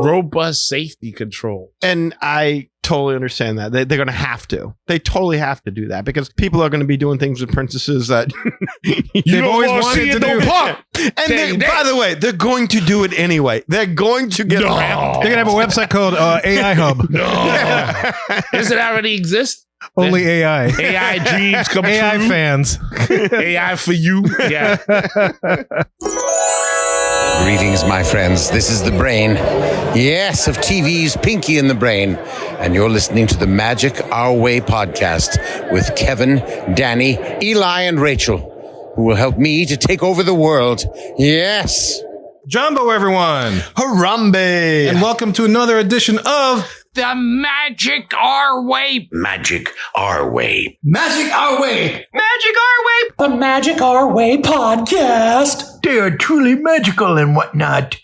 robust safety control. And I totally understand that. They're going to have to. They totally have to do that because people are going to be doing things with princesses that They've always wanted to do. And by the way, they're going to do it anyway. They're going to get wrapped. They're going to have a website called AI Hub. No. Does it already exist? Only AI. AI dreams come AI true. fans. AI for you. Yeah. Greetings, my friends. This is the Brain. Yes, of TV's Pinky and the Brain. And you're listening to the Magic Our Way podcast with Kevin, Danny, Eli, and Rachel, who will help me to take over the world. Yes. Jumbo, everyone. Harambe. And welcome to another edition of The Magic Our Way. Magic Our Way. Magic Our Way. Magic Our Way. The Magic Our Way podcast. They are truly magical and whatnot.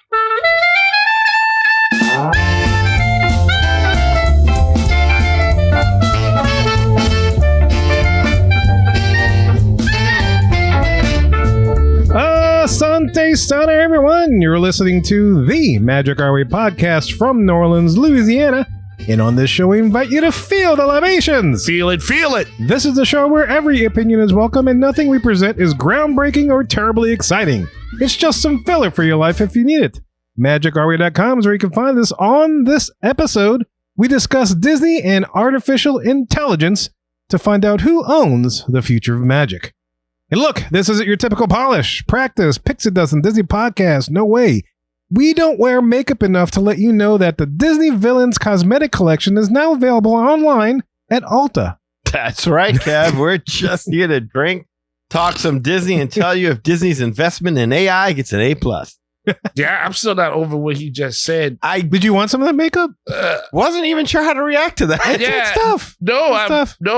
Asante Sana, everyone. You're listening to the Magic Our Way podcast from New Orleans, Louisiana. And on this show, we invite you to feel the libations. Feel it, feel it. This is the show where every opinion is welcome and nothing we present is groundbreaking or terribly exciting. It's just some filler for your life if you need it. MagicOurWay.com is where you can find us. On this episode, we discuss Disney and artificial intelligence to find out who owns the future of magic. And look, this isn't your typical polish, practice, Pixie Dust, and Disney podcast. No way. We don't wear makeup enough to let you know that the Disney Villains Cosmetic Collection is now available online at Ulta. That's right, Kev. We're just here to drink, talk some Disney, and tell you if Disney's investment in AI gets an A+. Yeah, I'm still not over what he just said. Did you want some of that makeup? Wasn't even sure how to react to that. Yeah. It's tough. No,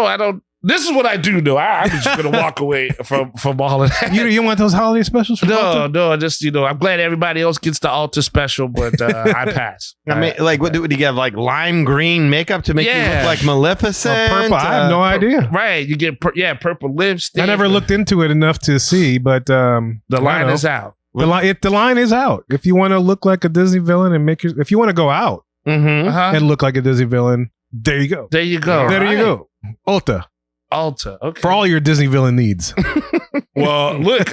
I don't. This is what I do, though. I'm just going to walk away from all of that. You want those holiday specials from Ulta? No, just, I'm glad everybody else gets the Ulta special, but I pass. I mean, like, what do you have? Like lime green makeup to make you look like Maleficent? Purple. I have no idea. Right. You get, purple lipstick. I never looked into it enough to see, but the line is out. The line is out. If you want to look like a Disney villain and if you want to go out and look like a Disney villain, there you go. There you go. There you go. Ulta. Okay. For all your Disney villain needs. Well, look,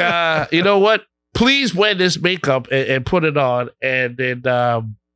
you know what? Please wear this makeup and put it on. And then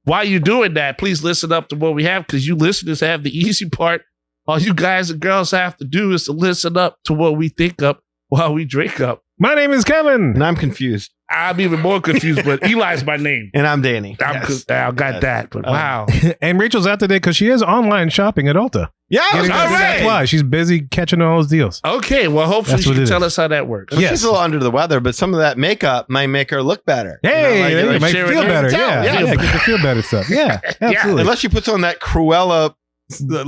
while you're doing that, please listen up to what we have, because you listeners have the easy part. All you guys and girls have to do is to listen up to what we think up while we drink up. My name is Kevin. And I'm confused. I'm even more confused, but Eli's my name. And I'm Danny. I got that, but wow. And Rachel's out today because she is online shopping at Ulta. Yeah, all right. That's why. She's busy catching all those deals. Okay, well, hopefully she can tell us how that works. Well, she's a little under the weather, but some of that makeup might make her look better. Hey, it might feel better. Yeah, get the feel better stuff. Yeah, absolutely. Unless she puts on that Cruella that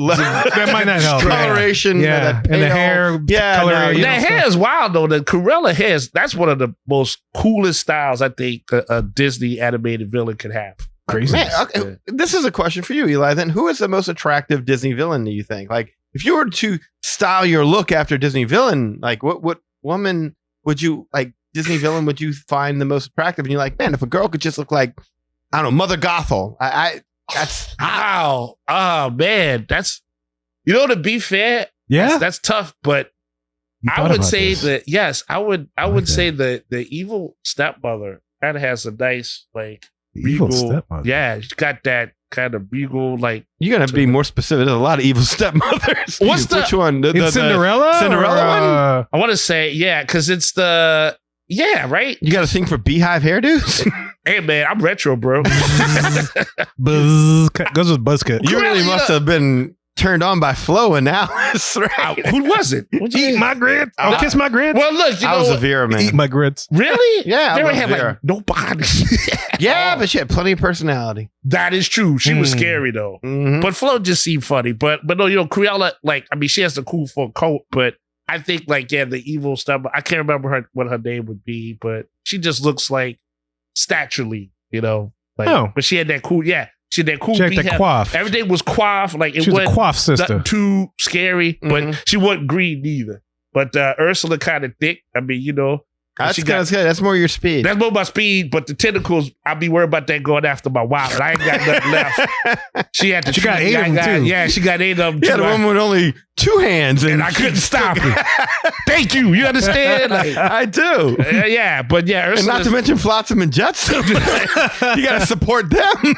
might not help. Coloration, and the hair, the hair is wild though. The Cruella hair that's one of the most coolest styles I think a Disney animated villain could have. Crazy. Man, okay. This is a question for you, Eli. Then, who is the most attractive Disney villain? Do you think? Like, if you were to style your look after Disney villain, like what woman would you like? Disney villain would you find the most attractive? And you're like, man, if a girl could just look like, I don't know, Mother Gothel, that's wow. Oh man, that's to be fair, that's tough. But I would say that I would say the evil stepmother that has a nice evil stepmother. Yeah, she's got that kind of regal You're gonna be more specific. There's a lot of evil stepmothers. Which one? The Cinderella? Cinderella one? I want to say because it's the. Yeah, right? You got to think for beehive hairdos? Hey, man, I'm retro, bro. Goes with Buzzcut. You really must have been turned on by Flo and Alice, right? Who was it? Eat my grits. Kiss my grits. Well, look, I was a Vera, man. Eat my grits. Really? Yeah, Vera had nobody. Yeah, but she had plenty of personality. That is true. She was scary, though. Mm-hmm. But Flo just seemed funny. But no, Cruella, she has a cool full coat, but I think the evil stuff. I can't remember what her name would be, but she just looks like staturely, But she had that cool, she had that cool. She had that coif. Everything was coif, she was a coif sister. Too scary, but she wasn't green either. But Ursula kind of thick. I mean, That's more your speed. That's more my speed, but the tentacles, I'll be worried about that going after my wallet. I ain't got nothing left. She got 8 of them too. Yeah, she got 8 of them too. Yeah, the woman with only 2 hands. And I couldn't stop it. Thank you. You understand? Like, I do. Yeah, but yeah. And not to mention Flotsam and Jetsam. You got to support them.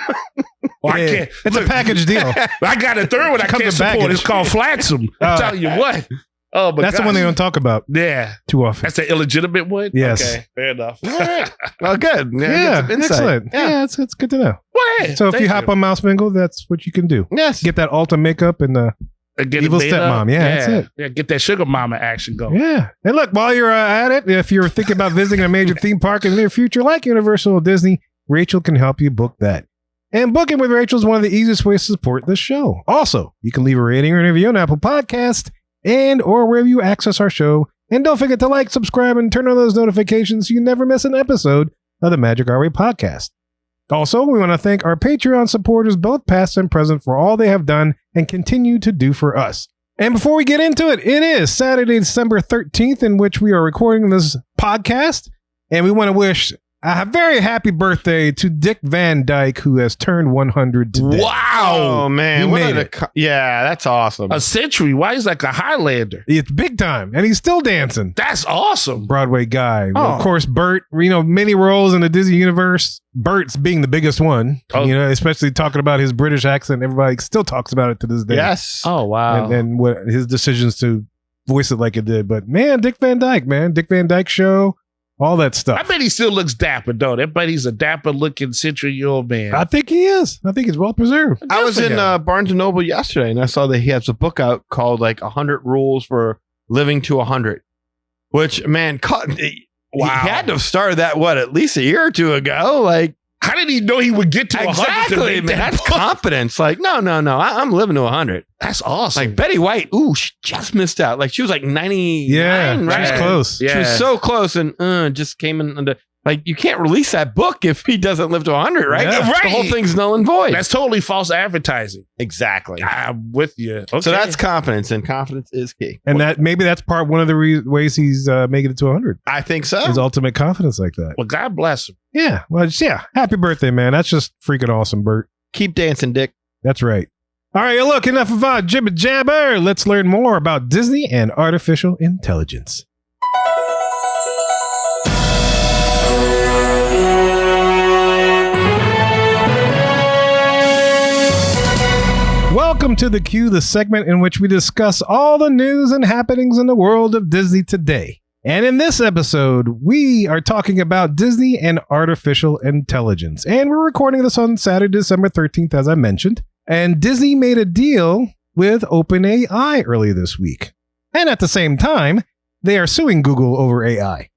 Well, I can't. It's a package deal. I got a third one I can't support. It's called Flatsam. I'm telling you what. Oh, but that's the one they don't talk about. Yeah. Too often. That's the illegitimate one? Yes. Okay, fair enough. Well, good. Yeah, excellent. Yeah, it's good to know. Well, so if you hop on Mouse Mingle, that's what you can do. Yes. Get that Ulta makeup and get evil stepmom. Yeah, that's it. Yeah, get that sugar mama action going. Yeah. And look, while you're at it, if you're thinking about visiting a major theme park in the near future, like Universal or Disney, Rachel can help you book that. And booking with Rachel is one of the easiest ways to support this show. Also, you can leave a rating or a review on Apple Podcast and or wherever you access our show. And don't forget to like, subscribe, and turn on those notifications so you never miss an episode of the Magic Our Way podcast. Also, we want to thank our Patreon supporters, both past and present, for all they have done and continue to do for us. And before we get into it, it is Saturday, December 13th, in which we are recording this podcast. And we want to wish a very happy birthday to Dick Van Dyke, who has turned 100 today. Wow. Oh, man. He made it. Yeah, that's awesome. A century. Why he's like a Highlander? It's big time, and he's still dancing. That's awesome. Broadway guy. Oh. Of course, Bert, many roles in the Disney universe. Bert's being the biggest one, especially talking about his British accent. Everybody still talks about it to this day. Yes. Oh, wow. And what his decisions to voice it like it did. But man, Dick Van Dyke Show. All that stuff. I bet he still looks dapper, though. I bet he's a dapper-looking century-year-old man. I think he is. I think he's well preserved. I was in Barnes & Noble yesterday, and I saw that he has a book out called, 100 Rules for Living to 100, which, man, he had to have started that, at least a year or two ago? How did he know he would get to 100? Exactly, man. That's confidence. No. I'm living to 100. That's awesome. Betty White, she just missed out. She was 99, yeah, right? She was close. Yeah. She was so close and just came in under... you can't release that book if he doesn't live to 100, right? Yeah. Right. The whole thing's null and void. That's totally false advertising. Exactly. I'm with you. Okay. So that's confidence, and confidence is key. And maybe that's one of the ways he's making it to 100. I think so. His ultimate confidence like that. Well, God bless him. Yeah. Well, happy birthday, man. That's just freaking awesome, Bert. Keep dancing, Dick. That's right. All right, look, enough of our jibber jabber. Let's learn more about Disney and artificial intelligence. Welcome to The Q, the segment in which we discuss all the news and happenings in the world of Disney today. And in this episode, we are talking about Disney and artificial intelligence. And we're recording this on Saturday, December 13th, as I mentioned. And Disney made a deal with OpenAI earlier this week. And at the same time, they are suing Google over AI.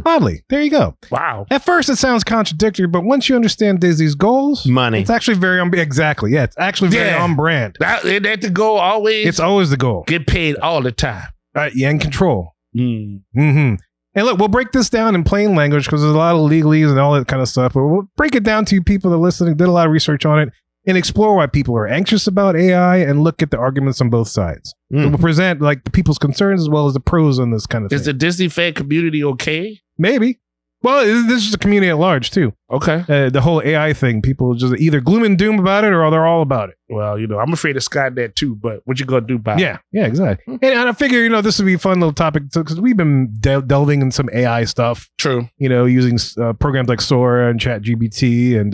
Oddly, there you go. Wow. At first, it sounds contradictory, but once you understand Disney's goals, money. It's actually very exactly. Yeah, it's actually very on brand. That the goal always. It's always the goal. Get paid all the time. Yeah, and control. Mm-hmm. And look, we'll break this down in plain language because there's a lot of legalese and all that kind of stuff. But we'll break it down to you people that are listening, did a lot of research on it, and explore why people are anxious about AI and look at the arguments on both sides. So we'll present the people's concerns as well as the pros on this kind of thing. Is the Disney fan community okay? Maybe. Well, this is a community at large too. Okay. The whole AI thing, people just either gloom and doom about it or they're all about it. Well, I'm afraid of Skynet too, but what you gonna do about it? Yeah, exactly. And I figure, this would be a fun little topic because we've been delving in some AI stuff. True. Using programs like Sora and ChatGPT and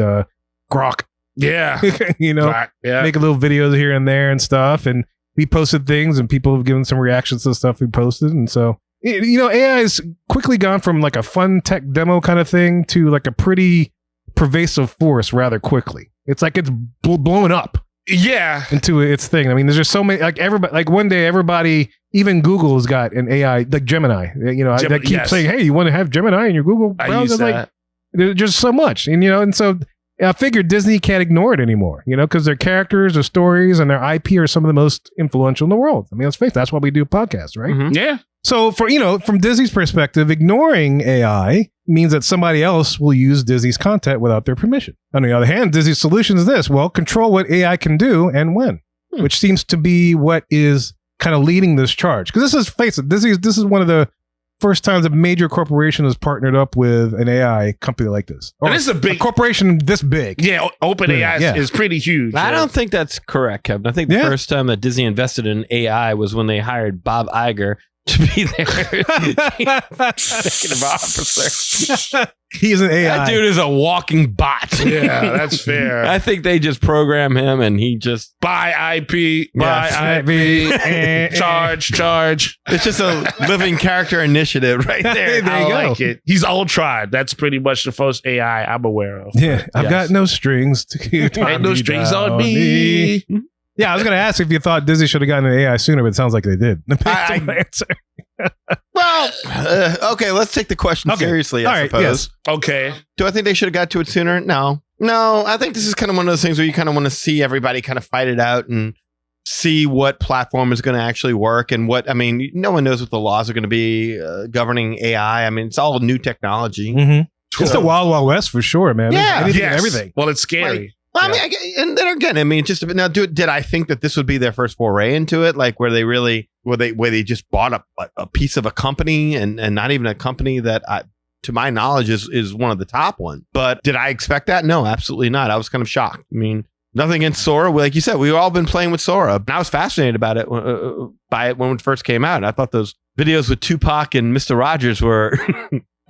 Grok. Yeah. Grok, making little videos here and there and stuff. And we posted things and people have given some reactions to the stuff we posted. And so, AI has quickly gone from a fun tech demo kind of thing to a pretty pervasive force rather quickly. It's it's blowing up. Yeah. Into its thing. I mean, there's just so many, everybody, one day everybody, even Google has got an AI, like Gemini. I keep saying, hey, you want to have Gemini in your Google browser? There's just so much. And so I figured Disney can't ignore it anymore, because their characters, their stories, and their IP are some of the most influential in the world. I mean, let's face it, that's why we do podcasts, right? Mm-hmm. Yeah. So from Disney's perspective, ignoring AI means that somebody else will use Disney's content without their permission. On the other hand, Disney's solution is this: control what AI can do and when, which seems to be what is kind of leading this charge. Because this is one of the first time a major corporation has partnered up with an AI company like this. Or And this is a big corporation this big. Yeah, OpenAI Yeah. is pretty huge. I don't think that's correct, Kevin. I think the Yeah. first time that Disney invested in AI was when they hired Bob Iger to be their executive officer. He's an AI. That dude is a walking bot. Yeah, that's fair. I think they just program him and he just Buy IP, buy Yes. IP, charge. it's just a living character initiative right there. There I you go. like it. He's Ultron. That's pretty much the first AI I'm aware of. Yeah, I've Yes. got no strings to tie Ain't no me strings down. on me. Yeah, I was going to ask if you thought Disney should have gotten an AI sooner, but it sounds like they did. I- Answer. Well, okay, let's take the question Okay. seriously, All I right, suppose. yes. Okay. Do I think they should have got to it sooner? No. I think this is kind of one of those things where you kind of want to see everybody kind of fight it out and see what platform is going to actually work and what, I mean, no one knows what the laws are going to be governing AI. I mean, it's all new technology. Mm-hmm. It's the Wild Wild West for sure, man. There's Yeah. anything and Yes. everything. Well, it's scary. Well, I mean, and then again, I mean, just now, did I think that this would be their first foray into it? Like, where they just bought a piece of a company and not even a company that, to my knowledge, is one of the top ones. But did I expect that? No, absolutely not. I was kind of shocked. I mean, nothing against Sora. Like you said, we've all been playing with Sora. And I was fascinated about it by it when it first came out. I thought those videos with Tupac and Mr. Rogers were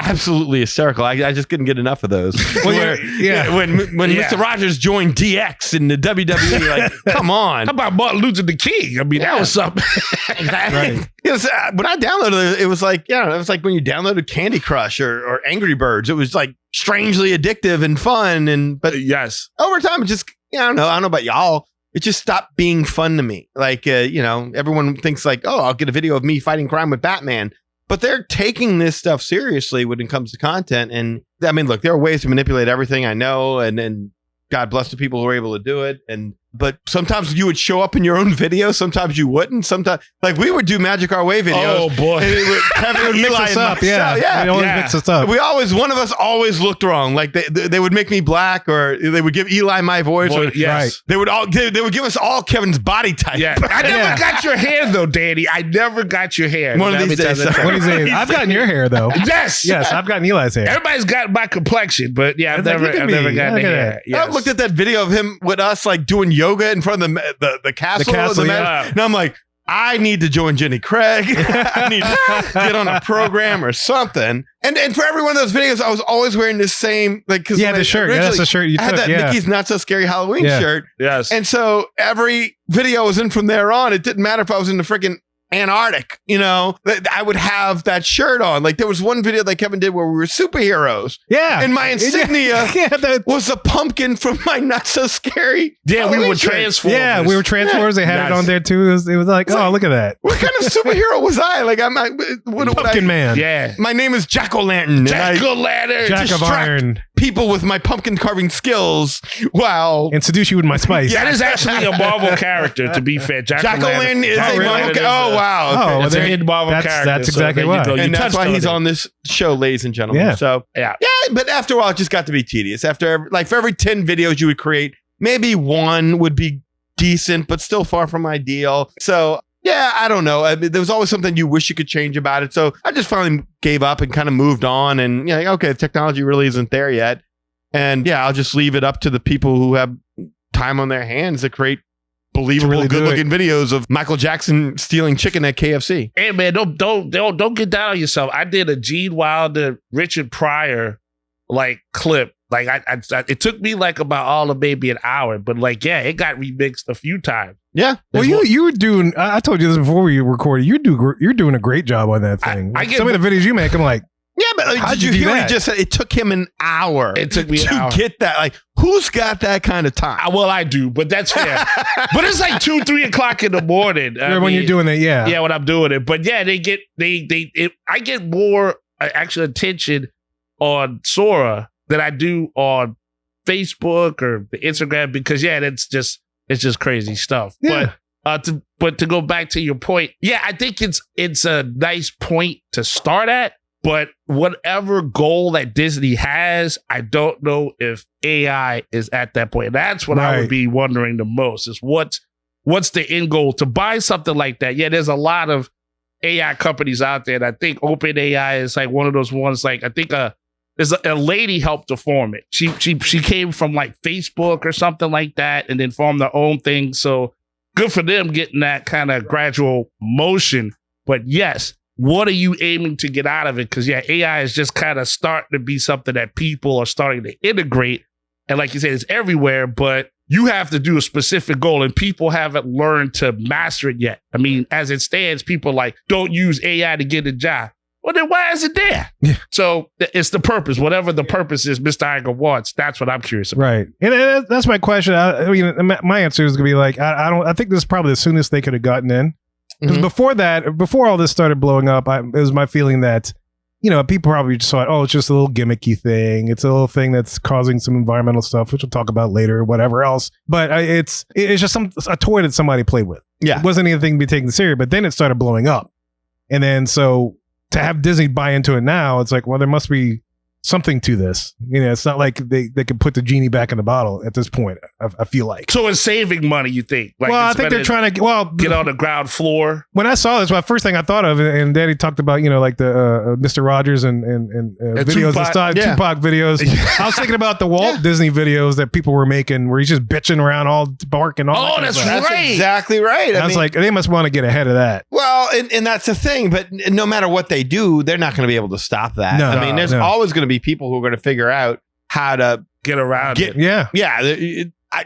absolutely hysterical. I just couldn't get enough of those. Well, yeah. When Yeah. Mr. Rogers joined DX in the WWE, like, come on. How about Martin Luther King? I mean, that was something. Exactly. Yes, when I downloaded it, it was like, it was like when you downloaded Candy Crush or Angry Birds. It was like strangely addictive and fun. But Yes. over time, it just, I don't know about y'all. It just stopped being fun to me. Like, everyone thinks like, oh, I'll get a video of me fighting crime with Batman. But they're taking this stuff seriously when it comes to content. And I mean, look, there are ways to manipulate everything, I know. And God bless the people who are able to do it. But sometimes you would show up in your own video. Sometimes you wouldn't. Sometimes, like, we would do Magic Our Way videos. Oh, boy. And it would, Kevin, Mix Eli, us and up. myself, Yeah. They always Yeah. mix us up. one of us always looked wrong. Like they would make me black, or they would give Eli my voice. Or Yes. they would give us all Kevin's body type. Yeah. I never got your hair, though, Danny. I never got your hair. One of these days, Let me tell What is it? I've gotten your hair, though. Yes. Yes, I've gotten Eli's hair. Everybody's got my complexion, but yeah, I've It's like, never look at gotten me. the Look at hair. that. Yes. I looked at that video of him with us, like doing yoga in front of the castle. castle, yeah. And I'm like, I need to join Jenny Craig. I need to get on a program or something. And for every one of those videos, I was always wearing the same, like, because Yeah, the shirt. Yeah, that's the shirt you I had took. that Yeah. Mickey's Not So Scary Halloween Yeah. shirt. Yes. And so every video I was in from there on, it didn't matter if I was in the freaking Antarctic, that I would have that shirt on. Like, there was one video that Kevin did where we were superheroes. Yeah. And my insignia Yeah, that- was a pumpkin from my Not So Scary. yeah, we Halloween were shirt. Transformers. yeah, we were Transformers. They had Yes. it on there too. It was like, oh, look at that. What kind of superhero was I? Like, Pumpkin Man. Yeah. My name is Jack-O-Lantern. Jack-o'-lantern. Jack of distract Iron. people with my pumpkin carving skills. Wow. And seduce you with my spice. That is actually a Marvel character, to be fair. Jack-O'-lantern is a Jack-o'-lantern Marvel. is Oh, wow. Oh, Okay. well, It's a there- hidden Marvel character. that's so exactly there you why. go. You And that's touched why he's it. on this show, ladies and gentlemen. Yeah. So, Yeah. but after a while, it just got to be tedious. For every 10 videos you would create, maybe one would be decent, but still far from ideal. So, yeah, I don't know. I mean, there was always something you wish you could change about it. So I just finally gave up and kind of moved on. And, okay, the technology really isn't there yet. And yeah, I'll just leave it up to the people who have time on their hands to create believable, really do good-looking videos of Michael Jackson stealing chicken at KFC. Hey man, don't get down on yourself. I did a Gene Wilder, Richard Pryor clip. Like I it took me like about all of maybe an hour, but it got remixed a few times. Yeah. Well, you were doing. I told you this before we recorded. You're doing a great job on that thing. I get- Some of the videos you make, I'm like, Yeah, but How'd did you you do hear that? he just said it took him an hour It took me an to hour. get that? Like, who's got that kind of time? Well, I do, but that's fair. But it's like 2-3 o'clock in the morning. when you're doing it, yeah. Yeah, when I'm doing it. But yeah, I get more actual attention on Sora than I do on Facebook or the Instagram because it's just crazy stuff. Yeah. But to go back to your point, yeah, I think it's a nice point to start at. But whatever goal that Disney has, I don't know if AI is at that point. And that's what I Right. would be wondering the most is what's the end goal to buy something like that? Yeah, there's a lot of AI companies out there. And I think OpenAI is like one of those ones. Like I think there's a lady helped to form it. She came from like Facebook or something like that, and then formed their own thing. So good for them getting that kind of gradual motion. But yes, what are you aiming to get out of it? Because AI is just kind of starting to be something that people are starting to integrate. And like you said, it's everywhere, but you have to do a specific goal, and people haven't learned to master it yet. I mean, as it stands, people like, don't use AI to get a job. Well, then why is it there? Yeah. So it's the purpose. Whatever the purpose is Mr. Iger wants, that's what I'm curious about. Right. And that's my question. I mean, my answer is going to be like, I think this is probably the soonest they could have gotten in. Because before all this started blowing up, it was my feeling that, people probably just thought, it's just a little gimmicky thing. It's a little thing that's causing some environmental stuff, which we'll talk about later, or whatever else. But it's just a toy that somebody played with. Yeah. It wasn't anything to be taken serious, but then it started blowing up. And then so to have Disney buy into it now, it's like, well, there must be something to this. It's not like they could put the genie back in the bottle at this point, I feel like. So it's saving money, you think? Like, well, I think they're trying to get on the ground floor. When I saw this, the first thing I thought of, and Daddy talked about, like the Mr. Rogers and videos Tupac, and stuff, Tupac videos. I was thinking about the Walt Disney videos that people were making where he's just bitching around, all barking. All that's stuff. right. Exactly right. I was like, they must want to get ahead of that. Well, and that's the thing. But no matter what they do, they're not going to be able to stop that. No, I mean, there's always going to be people who are going to figure out how to get around it. Yeah.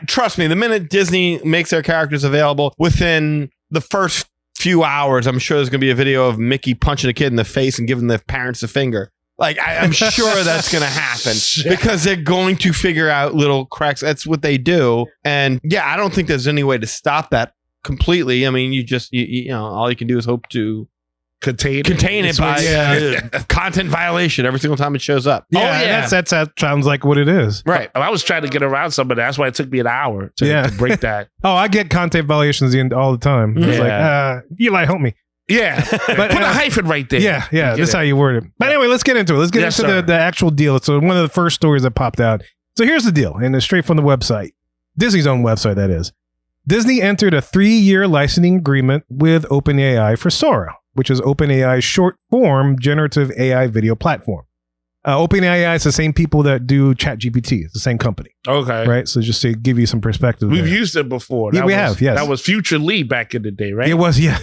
Trust me, the minute Disney makes their characters available, within the first few hours, I'm sure there's going to be a video of Mickey punching a kid in the face and giving the parents a finger. Like, I'm sure that's going to happen because they're going to figure out little cracks. That's what they do. And I don't think there's any way to stop that completely. I mean, you know, all you can do is hope to contain it by content violation every single time it shows up. That sounds like what it is. Right. I was trying to get around some of that. That's why it took me an hour to break that. I get content violations all the time. It's like, Eli, help me. Yeah. But put a hyphen right there. Yeah. That's how you word it. But anyway, let's get into it. Let's get into the actual deal. So one of the first stories that popped out. So here's the deal. And it's straight from the website. Disney's own website, that is. Disney entered a 3-year licensing agreement with OpenAI for Sora, which is OpenAI's short-form generative AI video platform. OpenAI is the same people that do ChatGPT. It's the same company. Okay. Right? So just to give you some perspective. We've used it before. We have, yes. That was Future Lee back in the day, right? It was, yeah.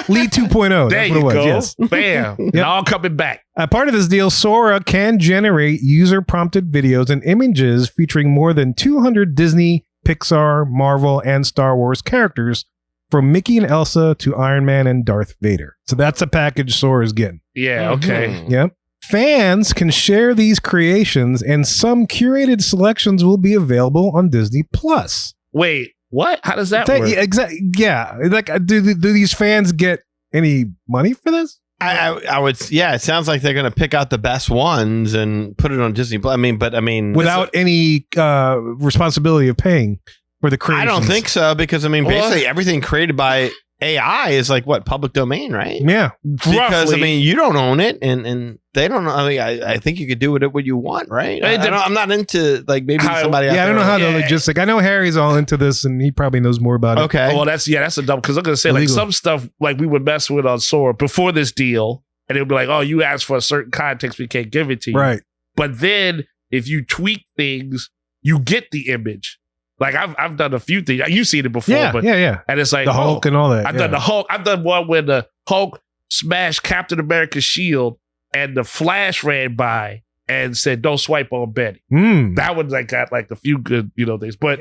Lee 2.0. There you go. Yes. Bam. And all coming back. Part of this deal, Sora can generate user-prompted videos and images featuring more than 200 Disney, Pixar, Marvel, and Star Wars characters, from Mickey and Elsa to Iron Man and Darth Vader. So that's a package Sora's getting. Yeah, okay. Yep. Fans can share these creations, and some curated selections will be available on Disney Plus. Wait, what? How does that work? Exactly. Yeah. Like, do these fans get any money for this? I would. Yeah, it sounds like they're going to pick out the best ones and put it on Disney Plus. I mean, without any responsibility of paying for the creations. I don't think so, because basically everything created by AI is like public domain, right? Yeah, because roughly. You don't own it, and they don't know. I mean, I think you could do with it what you want, right? I'm not into maybe somebody. I don't know how the logistics. I know Harry's all into this, and he probably knows more about it. Okay, well, that's a dumb, because I'm gonna say illegal. Some stuff we would mess with on Sora before this deal, and it'll be like, oh, you asked for a certain context, we can't give it to you, right? But then if you tweak things, you get the image. Like I've done a few things. You've seen it before, yeah. And it's like the Hulk and all that. I've done the Hulk. I've done one where the Hulk smashed Captain America's shield, and the Flash ran by and said, "Don't swipe on Betty." That one got a few good things, but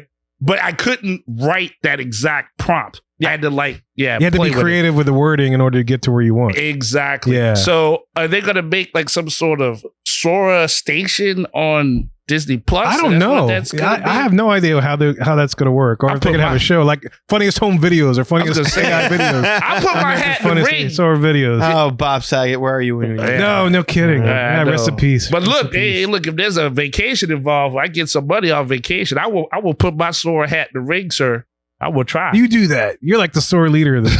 I couldn't write that exact prompt. I had to you had to be creative with the wording in order to get to where you want. Exactly. Yeah. So are they going to make some sort of Sora station on Disney Plus? I don't know. I have no idea how that's going to work, or if they're going to have a show like funniest home videos or funniest AI videos. I put my hat in the ring. Sora videos. Oh, Bob Saget, where are you? No kidding. Rest in peace. But look, if there's a vacation involved, I get some money on vacation. I will put my Sora hat in the ring, sir. I will try. You do that. You're like the Sora leader of this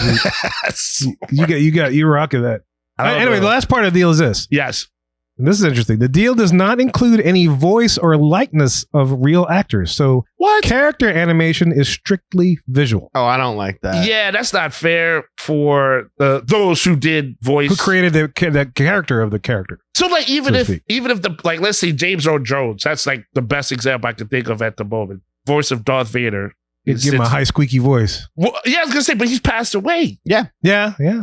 group. you rocking that. Anyway, the last part of the deal is this. Yes. And this is interesting. The deal does not include any voice or likeness of real actors. So What? character animation is strictly visual. Oh, I don't like that. Yeah, that's not fair for those who did voice. Who created the character of the character? So like even So to if speak. the like let's say James Earl Jones, that's like the best example I can think of at the moment. Voice of Darth Vader. Give him a high squeaky voice. Well, yeah, I was gonna say, but he's passed away, Yeah.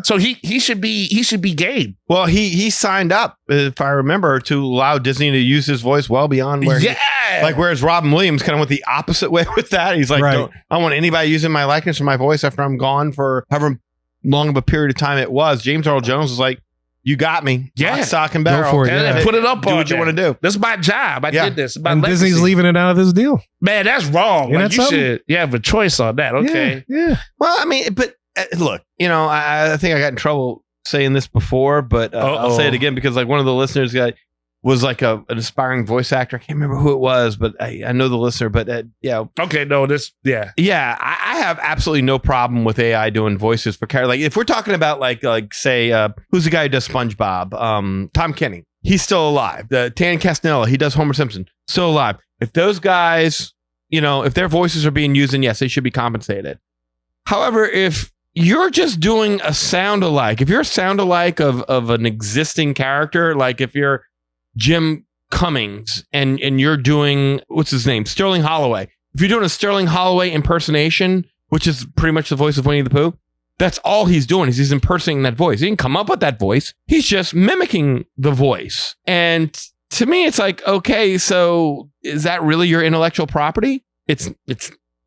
so he should be game. Well, he signed up, if I remember, to allow Disney to use his voice well beyond where Yeah, whereas Robin Williams kind of went the opposite way with that. He's like, Right. I don't want anybody using my likeness or my voice after I'm gone for however long of a period of time it was. James Earl Jones was like, you got me. Yeah. Lock, stock, and barrel. for it, and yeah. put it up Do on what you there. want to do. This is my job. I Yeah. did this. My And legacy. Disney's leaving it out of this deal. Man, that's wrong. Ain't Like, that you something? should. You have a choice on that. Okay. Yeah. Well, I mean, but look, I think I got in trouble saying this before, but I'll say it again because like one of the listeners was like an aspiring voice actor. I can't remember who it was, but I know the listener. But yeah, Okay. No, this. Yeah. yeah, I have absolutely no problem with AI doing voices for characters. Like if we're talking about like say who's the guy who does SpongeBob? Tom Kenny. He's still alive. Tan Castanella, he does Homer Simpson, still alive. If those guys, if their voices are being used, then yes, they should be compensated. However, if you're just doing a sound alike, if you're a sound alike of an existing character, like if you're Jim Cummings and you're doing, what's his name? Sterling Holloway. If you're doing a Sterling Holloway impersonation, which is pretty much the voice of Winnie the Pooh, that's all he's doing is he's impersonating that voice. He didn't come up with that voice. He's just mimicking the voice. And to me, it's like, okay, so is that really your intellectual property? It's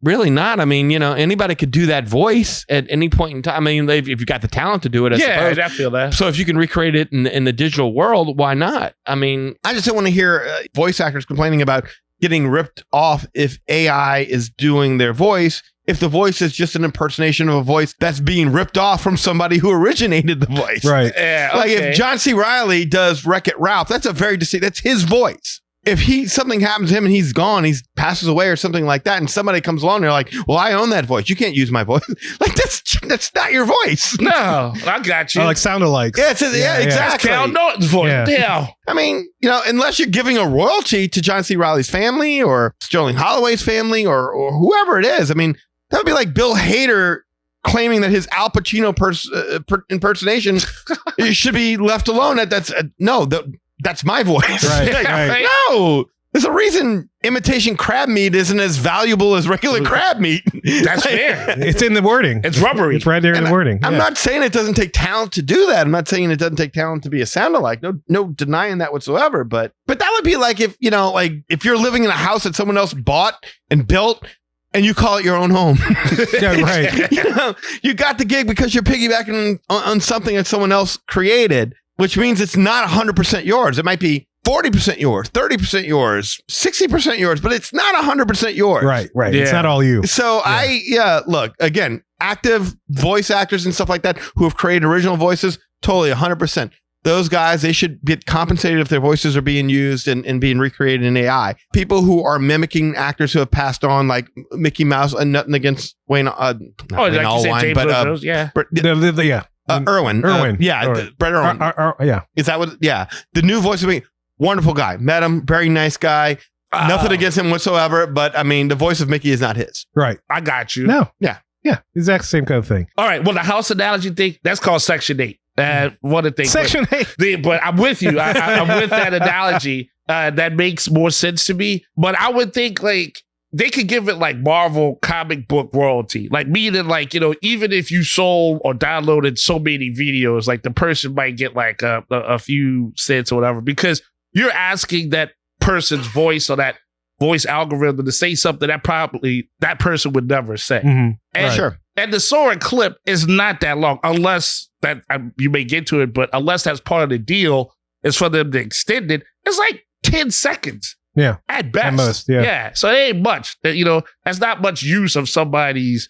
really not. I mean, anybody could do that voice at any point in time. I mean, if you got the talent to do it, I suppose. I feel that. So if you can recreate it in the digital world, why not? I mean, I just don't want to hear voice actors complaining about getting ripped off if AI is doing their voice, if the voice is just an impersonation of a voice that's being ripped off from somebody who originated the voice. Right. Yeah. Like okay. if John C. Reilly does Wreck-It Ralph, that's a very distinct, that's his voice. If something happens to him and he's gone, he passes away or something like that, and somebody comes along and they're like, well, I own that voice. You can't use my voice. Like that's not your voice. No, I got you. Oh, like sound alike. Yeah, exactly. Cal Norton's voice. Yeah. Yeah. I mean, unless you're giving a royalty to John C. Reilly's family or Sterling Holloway's family or whoever it is, I mean, that would be like Bill Hader claiming that his Al Pacino impersonation should be left alone. That's my voice. Right, Like, right. No, there's a reason imitation crab meat isn't as valuable as regular crab meat. That's fair. It's in the wording. It's rubbery. It's right there in And the wording. I'm Yeah. not saying it doesn't take talent to do that. I'm not saying it doesn't take talent to be a sound-alike. No denying that whatsoever. But that would be like if if you're living in a house that someone else bought and built, and you call it your own home. Yeah, right. You got the gig because you're piggybacking on something that someone else created, which means it's not 100% yours. It might be 40% yours, 30% yours, 60% yours, but it's not 100% yours. Right. It's Yeah. not all you. So look, again, active voice actors and stuff like that who have created original voices, totally 100%. Those guys, they should get compensated if their voices are being used and being recreated in AI. People who are mimicking actors who have passed on, like Mickey Mouse, and nothing against Wayne. Like you said, James Earl Jones. Yeah. Yeah. Irwin. Irwin. Brett Irwin. Yeah. Is that what? Yeah. The new voice of me. Wonderful guy. Met him. Very nice guy. Nothing against him whatsoever. But I mean, the voice of Mickey is not his. Right. I got you. No. Yeah. Yeah. Exact same kind of thing. All right. Well, the house analogy thing, that's called Section 8. One of the things. Section 8. But I'm with you. I'm with that analogy. That makes more sense to me. But I would think like they could give it like Marvel comic book royalty. Like meaning like, even if you sold or downloaded so many videos, like the person might get like a few cents or whatever, because you're asking that person's voice or that voice algorithm to say something that probably that person would never say. Mm-hmm. And, Sure. and the Sora clip is not that long, unless that you may get to it, but unless that's part of the deal, is for them to extend it. It's like 10 seconds. Yeah. At best. At most, yeah. Yeah. So it ain't much. That's not much use of somebody's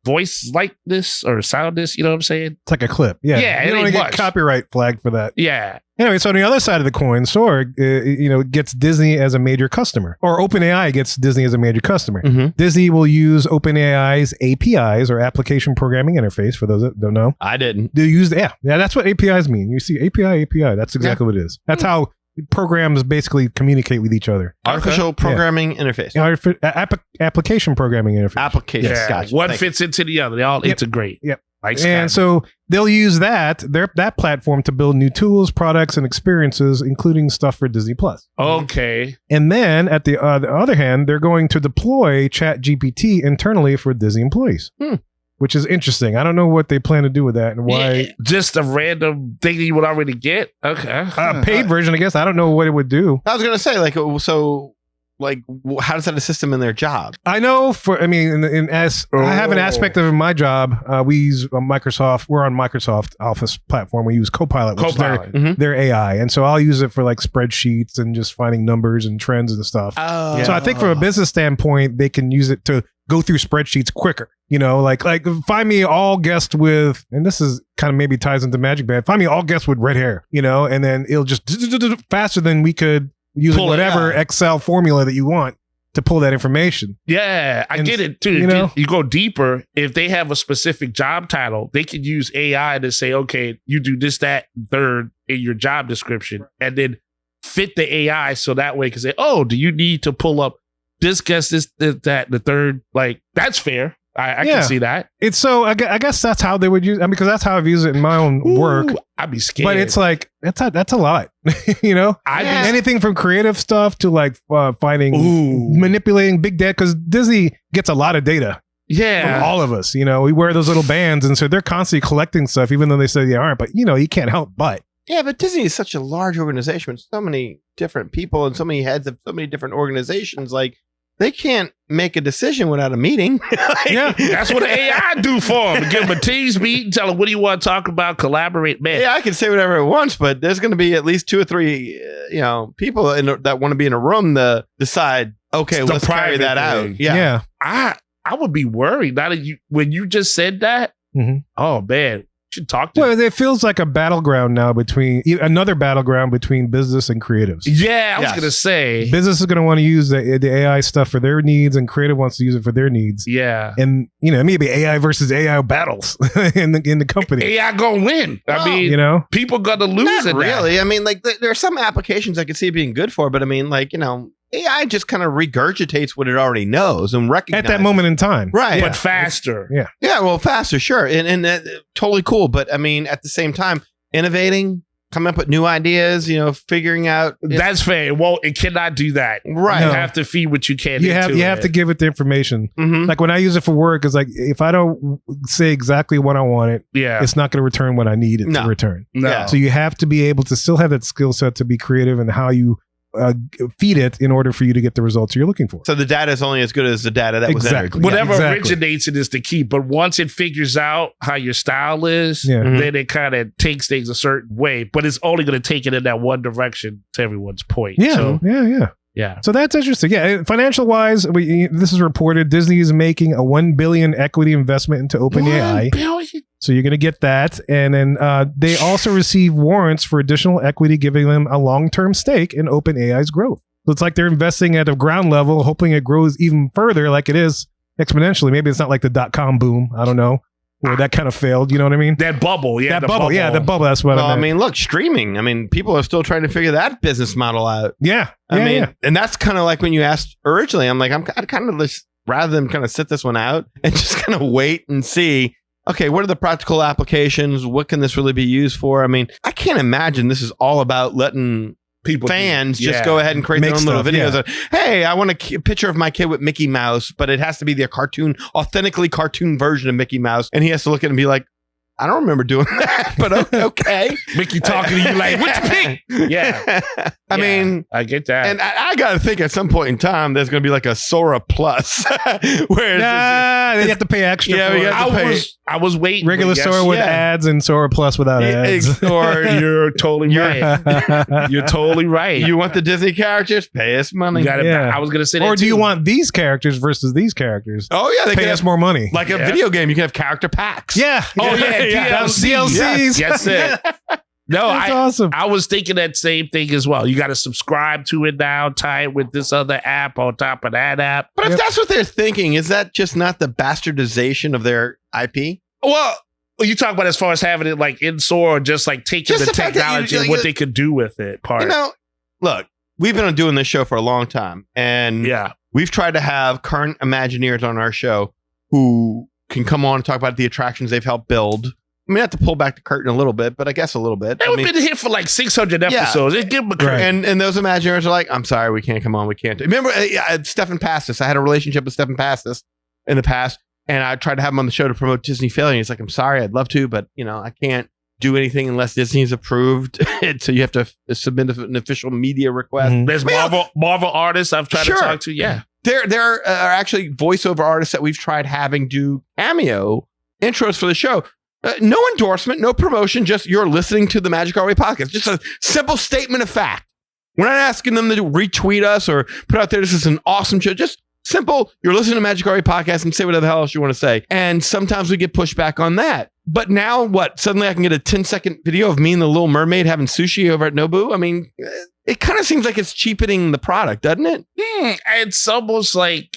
voice likeness or soundness. You know what I'm saying? It's like a clip. Yeah. Yeah, You it don't ain't get much. copyright flagged for that. Yeah. Anyway, so on the other side of the coin, Sora, gets Disney as a major customer, or OpenAI gets Disney as a major customer. Mhm. Disney will use OpenAI's APIs, or application programming interface, for those that don't know. I didn't. They use, yeah, that's what APIs mean. You see API. That's exactly what it is. That's how programs basically communicate with each other. Artificial programming interface. Application programming interface. Application. Yeah, Gotcha. one Thank fits into the other. They all integrate. Yep. Like And Skynet. so they'll use that platform to build new tools, products, and experiences, including stuff for Disney Plus. Okay. And then at the other hand, they're going to deploy ChatGPT internally for Disney employees, which is interesting. I don't know what they plan to do with that and why. Yeah, just a random thing that you would already get. Okay. Paid version, I guess. I don't know what it would do. I was going to say, like, so, like, how does that assist them in their job? I know I have an aspect of my job. We use Microsoft. We're on Microsoft Office platform. We use Copilot, which is their AI. And so I'll use it for like spreadsheets and just finding numbers and trends and stuff. Oh. So I think from a business standpoint, they can use it to go through spreadsheets quicker. You know, like find me all guests with, and this is kind of maybe ties into Magic Band. Find me all guests with red hair, you know, and then it'll just faster than we could using whatever Excel formula that you want to pull that information. Yeah, I get it too. You know? You go deeper. If they have a specific job title, they can use AI to say, okay, you do this, that, and third in your job description, and then fit the AI so that way can say, oh, do you need to pull up this guest, this, that, the third? Like, that's fair. I can see that. It's so I guess that's how they would use. Because that's how I've used it in my own work. I'd be scared. But it's like that's a lot. You know, anything from creative stuff to like finding, manipulating big data. Because Disney gets a lot of data. Yeah, from all of us. You know, we wear those little bands, and so they're constantly collecting stuff, even though they say they aren't. But you know, you can't help but. Yeah, but Disney is such a large organization with so many different people and so many heads of so many different organizations. Like, they can't make a decision without a meeting. Yeah, that's what the AI do for them. Give them a Teams meeting, tell them what do you want to talk about, collaborate, man. Yeah, I can say whatever it wants, but there's going to be at least 2 or 3, people that want to be in a room to decide. Okay, let's carry that out. Yeah. I would be worried. Now that when you just said that, oh man. Should talk to it feels like a battleground now another battleground between business and creatives. Yeah, I was gonna say business is gonna want to use the AI stuff for their needs, and creative wants to use it for their needs. Yeah, and maybe AI versus AI battles in the company. AI gonna win. I mean, people gonna lose. Not really. I mean, like there are some applications I could see it being good for, but I mean, like AI just kind of regurgitates what it already knows and recognizes at that moment in time, right? But faster. Yeah. Well, faster, sure, and totally cool. But I mean, at the same time, innovating, coming up with new ideas, figuring out. That's fair. Well, it cannot do that. Right. You have to feed what you can. You have to give it the information. Mm-hmm. Like when I use it for work, it's like if I don't say exactly what I want it, it's not going to return what I need it to return. No. Yeah. So you have to be able to still have that skill set to be creative in how you feed it in order for you to get the results you're looking for. So the data is only as good as the data that was entered. Whatever originates it is the key. But once it figures out how your style is, then it kind of takes things a certain way. But it's only going to take it in that one direction, to everyone's point. Yeah, yeah. So that's interesting. Yeah, financial wise, this is reported. Disney is making a $1 billion equity investment into OpenAI. $1 billion? So you're going to get that. And then they also receive warrants for additional equity, giving them a long-term stake in OpenAI's growth. So it's like they're investing at a ground level, hoping it grows even further like it is exponentially. Maybe it's not like the .com boom. I don't know. Where that kind of failed. You know what I mean? That bubble. Yeah, that bubble. Yeah, the bubble. That's what I meant. I mean, look, streaming. I mean, people are still trying to figure that business model out. Yeah. I mean, and that's kind of like when you asked originally, I'm like, I'd kind of just, rather than kind of sit this one out and just kind of wait and see, okay, what are the practical applications? What can this really be used for? I mean, I can't imagine this is all about letting fans just go ahead and create their own little videos. Of, hey, I want a picture of my kid with Mickey Mouse, but it has to be the authentically cartoon version of Mickey Mouse. And he has to look at it and be like, I don't remember doing that, but okay. Mickey talking to you like, what's pink? Yeah. I mean, I get that. And I got to think at some point in time, there's going to be like a Sora Plus. Where you have to pay extra for it. I was waiting. Regular Sora with ads and Sora Plus without ads. Or you're totally right. You're totally right. You want the Disney characters? Pay us money. I was going to say that Or do you want these characters versus these characters? Oh, yeah. They pay us more money. Like a video game, you can have character packs. Yeah. Oh, yeah. DLCs. Yes, it. No, that's awesome. I was thinking that same thing as well. You got to subscribe to it now, tie it with this other app on top of that app. But if that's what they're thinking, is that just not the bastardization of their IP? Well, you talk about as far as having it like in Sora or just like taking the technology and what they could do with it. look, we've been doing this show for a long time, and Yeah. we've tried to have current Imagineers on our show who can come on and talk about the attractions they've helped build. I mean, I have to pull back the curtain a little bit, but I guess a little bit. They've been here for like 600 episodes. Just give them a credit. And those Imagineers are like, I'm sorry, we can't come on. We can't. Remember, Stefan Pastis. I had a relationship with Stefan Pastis in the past, and I tried to have him on the show to promote Disney Failure. And he's like, I'm sorry, I'd love to, but I can't do anything unless Disney's approved. So you have to submit an official media request. Mhm. There's Marvel artists I've tried to talk to. Yeah. There are actually voiceover artists that we've tried having do cameo intros for the show. No endorsement, no promotion, just you're listening to the Magic Our Way podcast. Just a simple statement of fact. We're not asking them to retweet us or put out there, this is an awesome show. Just simple, you're listening to Magic Our Way podcast and say whatever the hell else you want to say. And sometimes we get pushback on that. But now what? Suddenly I can get a 10-second video of me and the Little Mermaid having sushi over at Nobu? I mean, it kind of seems like it's cheapening the product, doesn't it? It's almost like,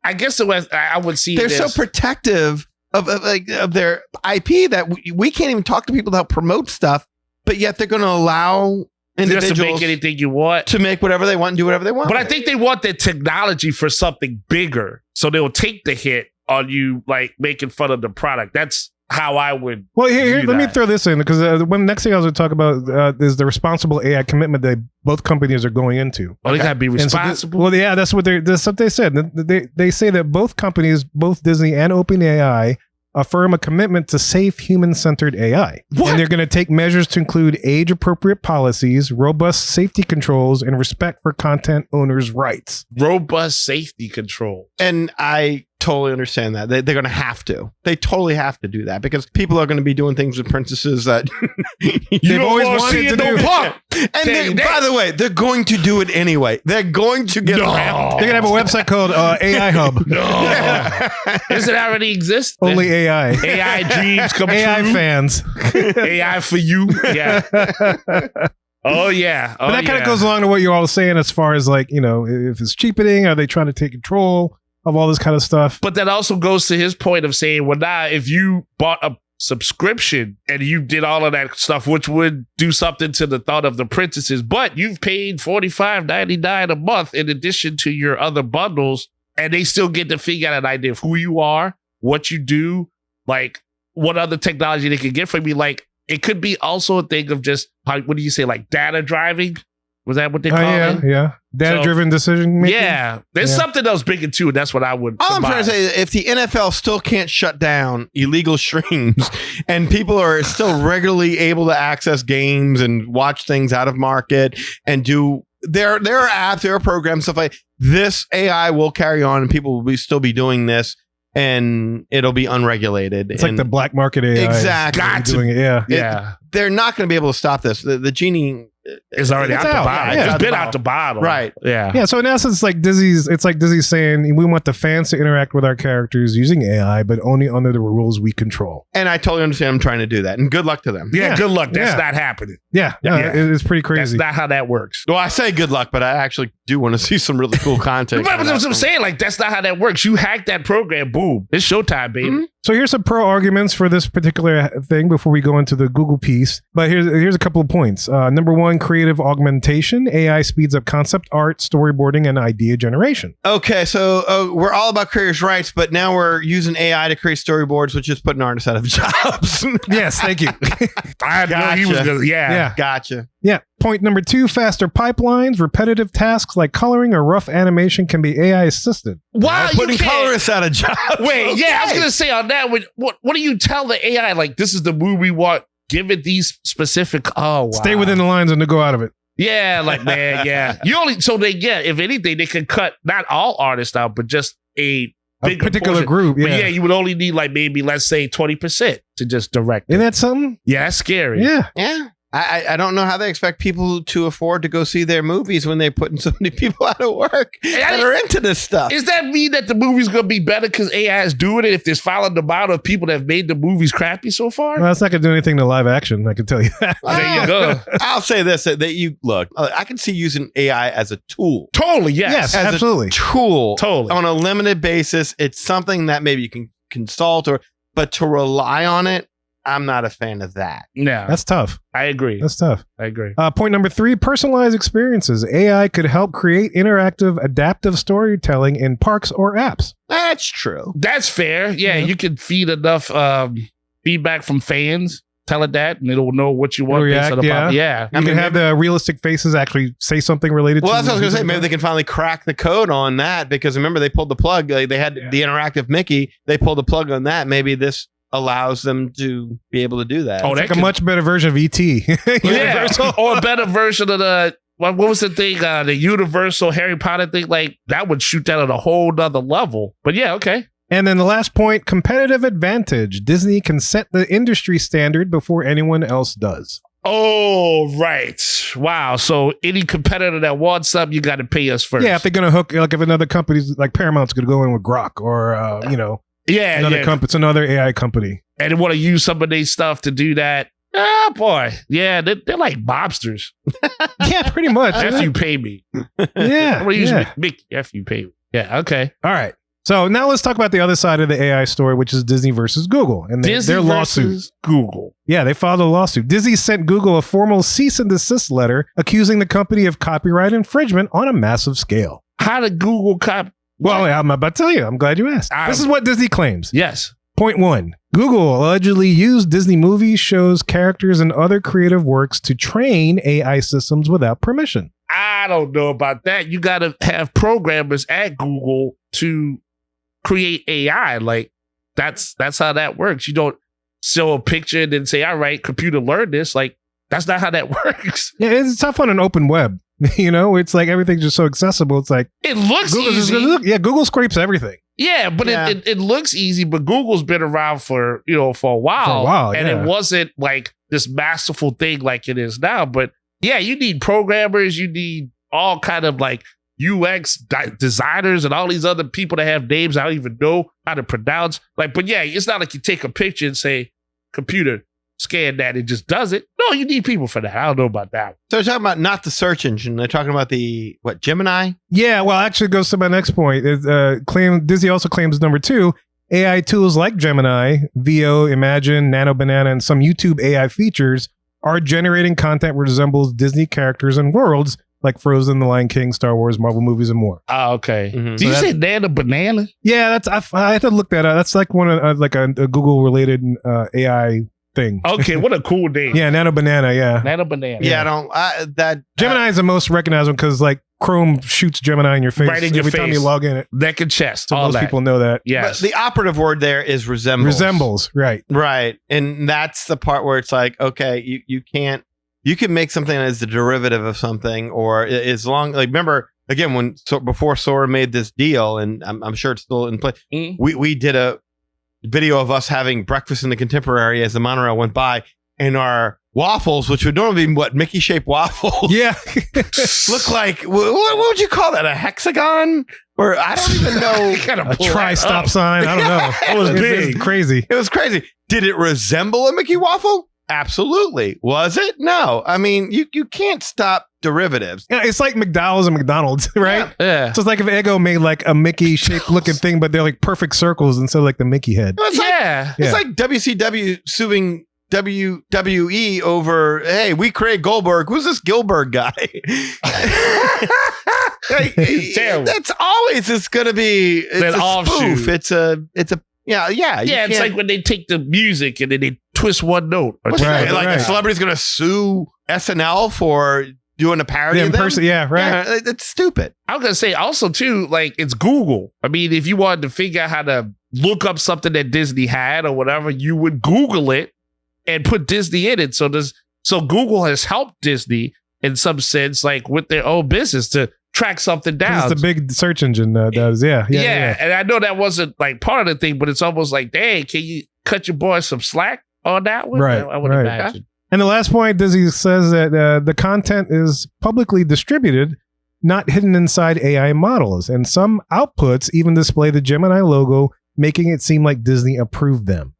I guess I would see They're so protective of their IP that we can't even talk to people that promote stuff, but yet they're going to allow individuals just to make anything you want, to make whatever they want and do whatever they want. But I think they want the technology for something bigger, so they'll take the hit on you, like making fun of the product. That's how I would. Well, here, let me that. throw this in, because the next thing I was going to talk about is the responsible AI commitment that both companies are going into. Oh, they gotta be And so responsible. well, yeah, that's what they said. They say that both companies, both Disney and OpenAI, affirm a commitment to safe, human-centered AI. What? And they're going to take measures to include age-appropriate policies, robust safety controls, and respect for content owners' rights. Robust safety control. And I totally understand that. They're going to have to. They totally have to do that because people are going to be doing things with princesses that They've always wanted to do. And by the way, they're going to do it anyway. They're going to get around. They're going to have a website called AI Hub. Does it already exist? Only AI. AI dreams come AI true. fans. AI for you. Yeah. Oh, yeah. But that kind of goes along to what you're all saying as far as like, if it's cheapening, are they trying to take control of all this kind of stuff? But that also goes to his point of saying, well, now, if you bought a subscription and you did all of that stuff, which would do something to the thought of the princesses, but you've paid $45.99 a month in addition to your other bundles, and they still get to figure out an idea of who you are, what you do, like what other technology they can get from you. Like, it could be also a thing of just, what do you say, like data driving? Was that what they call it? Yeah. Data-driven decision making. Yeah. There's something else big too, and that's what I would All I'm trying to say is if the NFL still can't shut down illegal streams and people are still regularly able to access games and watch things out of market and do there are apps, there are programs, stuff like this, AI will carry on and people will still be doing this and it'll be unregulated. It's like the black market AI. Exactly. Doing it. Yeah. Yeah. They're not going to be able to stop this. The genie It's already It's out the out. bottle. Yeah, It's been out the bottle. Right. Yeah. Yeah, so in essence, it's like Disney's saying we want the fans to interact with our characters using AI, but only under the rules we control. And I totally understand them trying to do that. And good luck to them. Yeah, good luck. That's Yeah. not happening. Yeah, it's pretty crazy. That's not how that works. Well, I say good luck, but I actually do want to see some really cool content. But that's what I'm saying. Like, that's not how that works. You hack that program, boom. It's showtime, baby. Mm-hmm. So here's some pro arguments for this particular thing before we go into the Google piece. But here's a couple of points. Number one, creative augmentation. AI speeds up concept art, storyboarding, and idea generation. Okay, so we're all about creators' rights, but now we're using AI to create storyboards, which is putting artists out of jobs. Yes, thank you. I know he was Gotcha. gonna, yeah. Gotcha. Yeah. Point number two, faster pipelines. Repetitive tasks like coloring or rough animation can be AI assisted. Wow, you Putting can't. colorists out of jobs. Wait, yeah, I was Okay. gonna say on that. What do you tell the AI? Like, this is the mood we want. Give it these specific. Oh, wow. Stay within the lines and to go out of it. Yeah, like, man, yeah. If anything, they can cut not all artists out, but just a bigger particular portion. group. But Yeah. yeah, you would only need like maybe let's say 20% to just direct it. Isn't that something? Yeah, that's scary. Yeah. Yeah. I don't know how they expect people to afford to go see their movies when they're putting so many people out of work that are into this stuff. Does that mean that the movie's gonna be better because AI is doing it if there's following the amount of people that have made the movies crappy so far? Well, that's not going to do anything to live action. I can tell you that. There you go. I'll say this: that you look, I can see using AI as a tool. Totally, yes. As absolutely. a tool, Totally. on a limited basis. It's something that maybe you can consult, but to rely on it, I'm not a fan of that. No, That's tough. I agree. That's tough. I agree. Point number 3, personalized experiences. AI could help create interactive, adaptive storytelling in parks or apps. That's true. That's fair. Yeah, you can feed enough feedback from fans. Tell it that, and it'll know what you want. React, based on the yeah. yeah. You can have the realistic faces actually say something related Well, to that's what I was going to say. Maybe they can finally crack the code on that, because remember, they pulled the plug. Like, they had the interactive Mickey. They pulled the plug on that. Maybe this allows them to be able to do that. Oh, It's that like a could- much better version of ET. Yeah, or a better version of the what was the thing? The Universal Harry Potter thing. Like that would shoot that at a whole nother level. But yeah, okay. And then the last point, competitive advantage. Disney can set the industry standard before anyone else does. Oh, right. Wow. So any competitor that wants something, you got to pay us first. Yeah, if they're going to hook, like if another company's like Paramount's going to go in with Grok or, yeah, another yeah. company, it's another AI company. And they want to use some of their stuff to do that. Oh, boy. Yeah, they're like mobsters. Yeah, pretty much. F you pay me. Yeah. I'm going to use yeah. Mickey. F you pay me. Yeah, okay. All right. So now let's talk about the other side of the AI story, which is Disney versus Google and Disney their lawsuit. versus Google. Yeah, they filed a lawsuit. Disney sent Google a formal cease and desist letter accusing the company of copyright infringement on a massive scale. How did Google cop? Well, I'm about to tell you. I'm glad you asked. This is what Disney claims. Yes. Point 1. Google allegedly used Disney movies, shows, characters, and other creative works to train AI systems without permission. I don't know about that. You got to have programmers at Google to create AI. Like that's how that works. You don't show a picture and then say, all right, computer, learn this. Like that's not how that works. Yeah, it's tough on an open web. It's like everything's just so accessible. It's like It looks easy. Google scrapes everything. Yeah, but Yeah. It looks easy, but Google's been around for a while. For a while, and yeah. it wasn't like this masterful thing like it is now. But yeah, you need programmers, you need all kind of like UX designers and all these other people that have names I don't even know how to pronounce. Like, but yeah, it's not like you take a picture and say, computer, scan that, it just does it. No, you need people for that. I don't know about that. So they're talking about not the search engine. They're talking about Gemini? Yeah, well, actually it goes to my next point. Disney also claims number 2, AI tools like Gemini, VO, Imagine, Nano Banana, and some YouTube AI features are generating content that resembles Disney characters and worlds like Frozen, The Lion King, Star Wars, Marvel movies, and more. Oh, okay. Mhm. Did you say Nana Banana? Yeah, I had to look that up. That's like one of like a Google related AI thing. Okay, what a cool name. Yeah, Nano Banana. Yeah, Nana Banana. Yeah, Gemini is the most recognizable because like Chrome shoots Gemini in your face Right in your every time face. you log in it. Neck and chest. So all most that. people know that. Yes. But the operative word there is resembles. Resembles, right? Right. And that's the part where it's like, okay, you can make something as the derivative of something, or as long, like, remember again, before Sora made this deal, and I'm sure it's still in play. Mm. We did a video of us having breakfast in the Contemporary as the monorail went by, and our waffles, which would normally be Mickey shaped waffles, Yeah. look like, what would you call that? A hexagon? Or I don't even know. A tri-stop sign. I don't know. It was It's big. crazy. It was crazy. Did it resemble a Mickey waffle? Absolutely. Was it? No. I mean, you can't stop derivatives. Yeah, it's like McDowell's and McDonald's, right? Yeah. So it's like if Eggo made like a Mickey shaped looking thing, but they're like perfect circles instead of like the Mickey head. It's like, Yeah. it's like WCW suing WWE over, hey, we create Goldberg. Who's this Gilbert guy? Like, Terrible. that's always, it's going to be, it's An a offshoot. spoof. It's a, yeah. you Yeah, it's can't- like when they take the music and then they twist one note. Or what's Right, that? Like right. a celebrity's going to sue SNL for doing a parody Yeah, of them? yeah, right. Yeah, it's stupid. I was gonna say also too, like it's Google. I mean, if you wanted to figure out how to look up something that Disney had or whatever, you would Google it and put Disney in it. So Google has helped Disney in some sense, like with their own business to track something 'Cause down. It's the big search engine that does. Yeah. And I know that wasn't like part of the thing, but it's almost like, dang, can you cut your boy some slack on that one? Right, I would right. imagine. And the last point, Disney says that the content is publicly distributed, not hidden inside AI models. And some outputs even display the Gemini logo, making it seem like Disney approved them.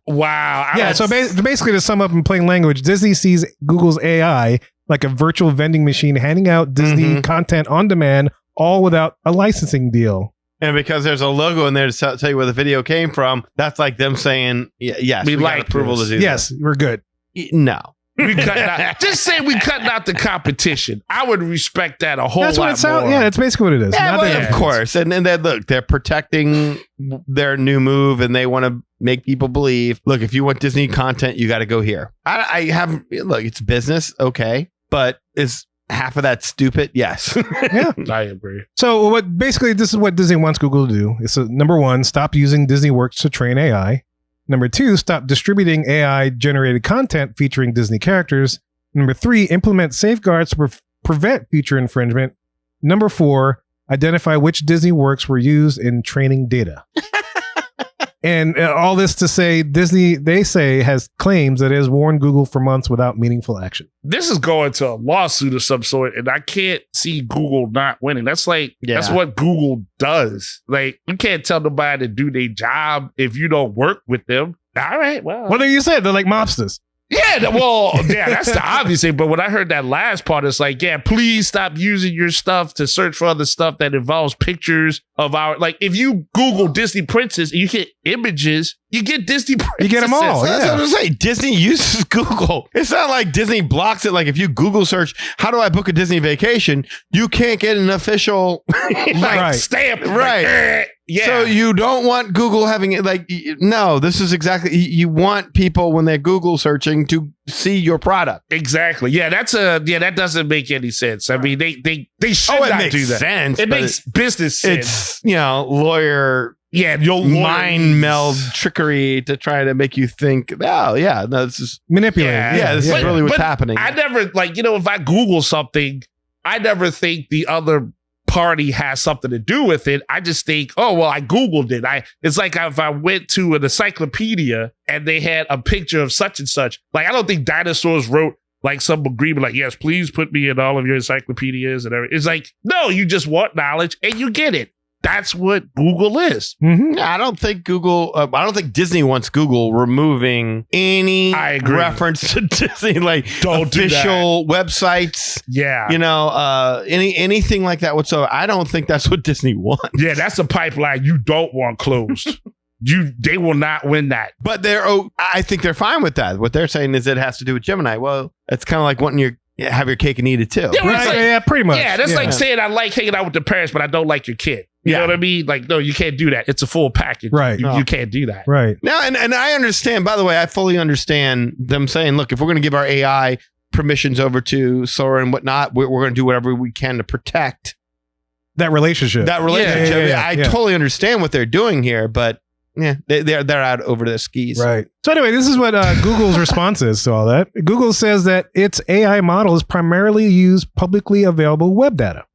Wow. Yeah, so basically to sum up in plain language, Disney sees Google's AI like a virtual vending machine handing out Disney Mhm. content on demand, all without a licensing deal. And because there's a logo in there to tell you where the video came from, that's like them saying, yes, We got like approval this. to do Yes, we're good. that. No. We cutting out, just say we cutting out the competition. I would respect that a whole That's lot what it sounds. more. Yeah, that's basically what it is. Yeah, Not well, that- of course. And then look, they're protecting their new move and they want to make people believe, look, if you want Disney content, you got to go here. I have, look, it's business. Okay. But is half of that stupid? Yes. Yeah. I agree. So what basically this is what Disney wants Google to do. It's number one, stop using Disney Works to train AI. Number two, stop distributing AI generated content featuring Disney characters. Number three, implement safeguards to prevent future infringement. Number four, identify which Disney works were used in training data. And all this to say, Disney, they say, has claims that it has warned Google for months without meaningful action. This is going to a lawsuit of some sort, and I can't see Google not winning. That's that's what Google does. Like, you can't tell nobody to do their job if you don't work with them. All right, well. What do you say? They're like mobsters. Yeah, well, yeah, that's the obvious thing. But when I heard that last part, it's like, yeah, please stop using your stuff to search for other stuff that involves pictures of our. Like, if you Google Disney princess and you get images, you get Disney princesses. You get them all. That's Yeah. what I'm saying. Disney uses Google. It's not like Disney blocks it. Like if you Google search, how do I book a Disney vacation? You can't get an official Right. stamp. Right. Like, yeah. So you don't want Google having it like, no, this is exactly, you want people when they're Google searching to see your product. Exactly. Yeah, that doesn't make any sense. I mean, they should Oh, it not makes do that. sense. It but makes business sense. it's, lawyer Yeah, your mind meld trickery to try to make you think, oh, yeah, no, this is, Manipulating. yeah, this is But- really what's but happening. I never if I Google something, I never think the other party has something to do with it. I just think, oh, well, I Googled it. It's like if I went to an encyclopedia and they had a picture of such and such. Like, I don't think dinosaurs wrote like some agreement, like, yes, please put me in all of your encyclopedias and everything. It's like, no, you just want knowledge and you get it. That's what Google is. Mm-hmm. I don't think I don't think Disney wants Google removing any I agree. reference to Disney, like Don't do official websites, Yeah. anything like that whatsoever. I don't think that's what Disney wants. Yeah, that's a pipeline you don't want closed. They will not win that. But I think they're fine with that. What they're saying is it has to do with Gemini. Well, it's kind of like wanting have your cake and eat it too. Yeah, Right, it's like- yeah, pretty much. Yeah, that's like saying I like hanging out with the parents, but I don't like your kid. You know what I mean? Like, no, you can't do that. It's a full package. Right. You can't do that. Right. Now, and I understand, by the way, I fully understand them saying, look, if we're going to give our AI permissions over to Sora and whatnot, we're going to do whatever we can to protect That relationship. that relationship. Yeah, I yeah. totally understand what they're doing here, but yeah, they're out over their skis. Right. So anyway, this is what Google's response is to all that. Google says that its AI models primarily use publicly available web data.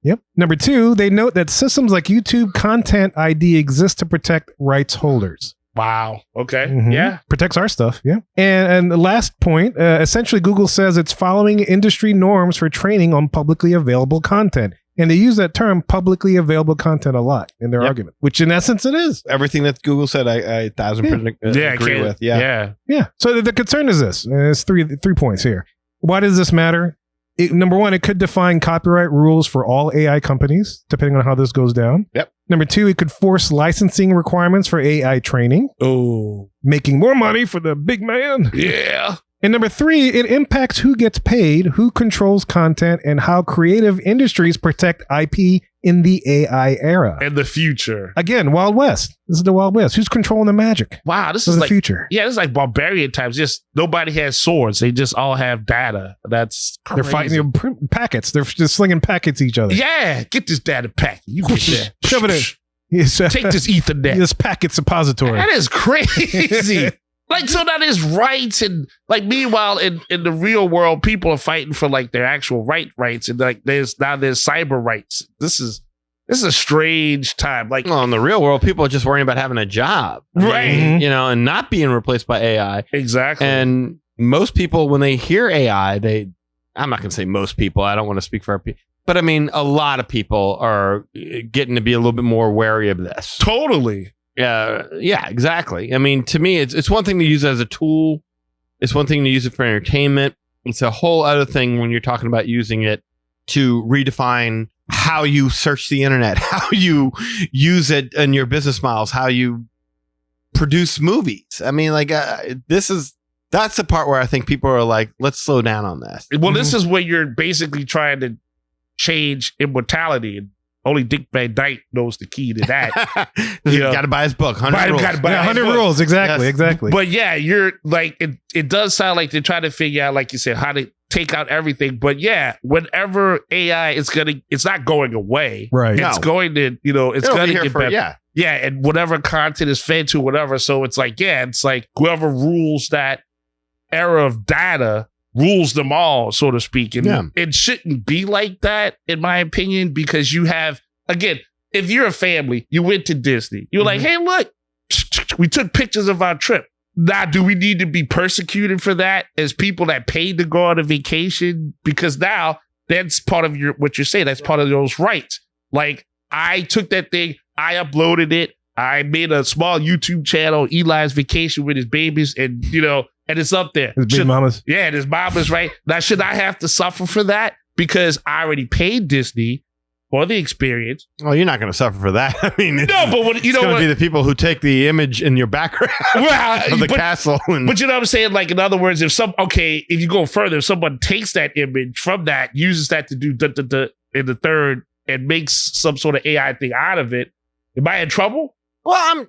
Yep. Number two, they note that systems like YouTube Content ID exist to protect rights holders. Wow. Okay. Mhm. Yeah. Protects our stuff. Yeah. And the last point, essentially, Google says it's following industry norms for training on publicly available content. And they use that term publicly available content a lot in their argument, which in essence it is. Everything that Google said, I 1,000% agree with. Yeah. Yeah. So the concern is this. And there's three points here. Why does this matter? Number one, it could define copyright rules for all AI companies, depending on how this goes down. Yep. Number two, it could force licensing requirements for AI training, Oh. making more money for the big man. Yeah. And number three, it impacts who gets paid, who controls content, and how creative industries protect IP in the AI era. In the future. Again, Wild West. This is the Wild West. Who's controlling the magic? Wow. This This is is the like future. Yeah, this is like barbarian times. Just nobody has swords. They just all have data. That's crazy. They're fighting packets. They're just slinging packets at each other. Yeah, get this data pack. You get that. Shove it in. Yes, Take this Ethernet. This packet suppository. That is crazy. Like, so now there's rights, and like, meanwhile in the real world, people are fighting for like their actual rights, and like there's cyber rights. This is a strange time. Like, Well, in the real world, people are just worrying about having a job. Right. And not being replaced by AI. exactly. And most people, when they hear AI, I'm not going to say most people, I don't want to speak for people, but I mean, a lot of people are getting to be a little bit more wary of this. Totally. Yeah, exactly. I mean, to me, it's one thing to use it as a tool. It's one thing to use it for entertainment. It's a whole other thing when you're talking about using it to redefine how you search the internet, how you use it in your business models, how you produce movies. I mean, like that's the part where I think people are like, let's slow down on this. Well, this is where you're basically trying to change immortality, and only Dick Van Dyke knows the key to that. You got to buy his book. 100 rules. 100 rules. Exactly. Yes. Exactly. But yeah, you're like, it does sound like they're trying to figure out, like you said, how to take out everything. But yeah, whenever AI is it's not going away. Right. It's No. going to, it's It'll going be to here get for, better. yeah. Yeah, and whatever content is fed to whatever. So it's like, it's like whoever rules that era of data rules them all, so to speak. And Yeah. it shouldn't be like that, in my opinion, because you have, again, if you're a family, you went to Disney. You're like, hey, look, we took pictures of our trip. Now, do we need to be persecuted for that as people that paid to go on a vacation? Because now that's part of what you're saying. That's part of those rights. Like, I took that thing, I uploaded it, I made a small YouTube channel, Eli's Vacation with his babies, and and it's up there. His big mamas. Yeah, and his mamas, right? Now, should I have to suffer for that? Because I already paid Disney for the experience. Well, you're not going to suffer for that. I mean, No, but what, it's going to be the people who take the image in your background of the castle. But you know what I'm saying? Like, in other words, if you go further, if someone takes that image from that, uses that to do in the third, and makes some sort of AI thing out of it, am I in trouble? Well,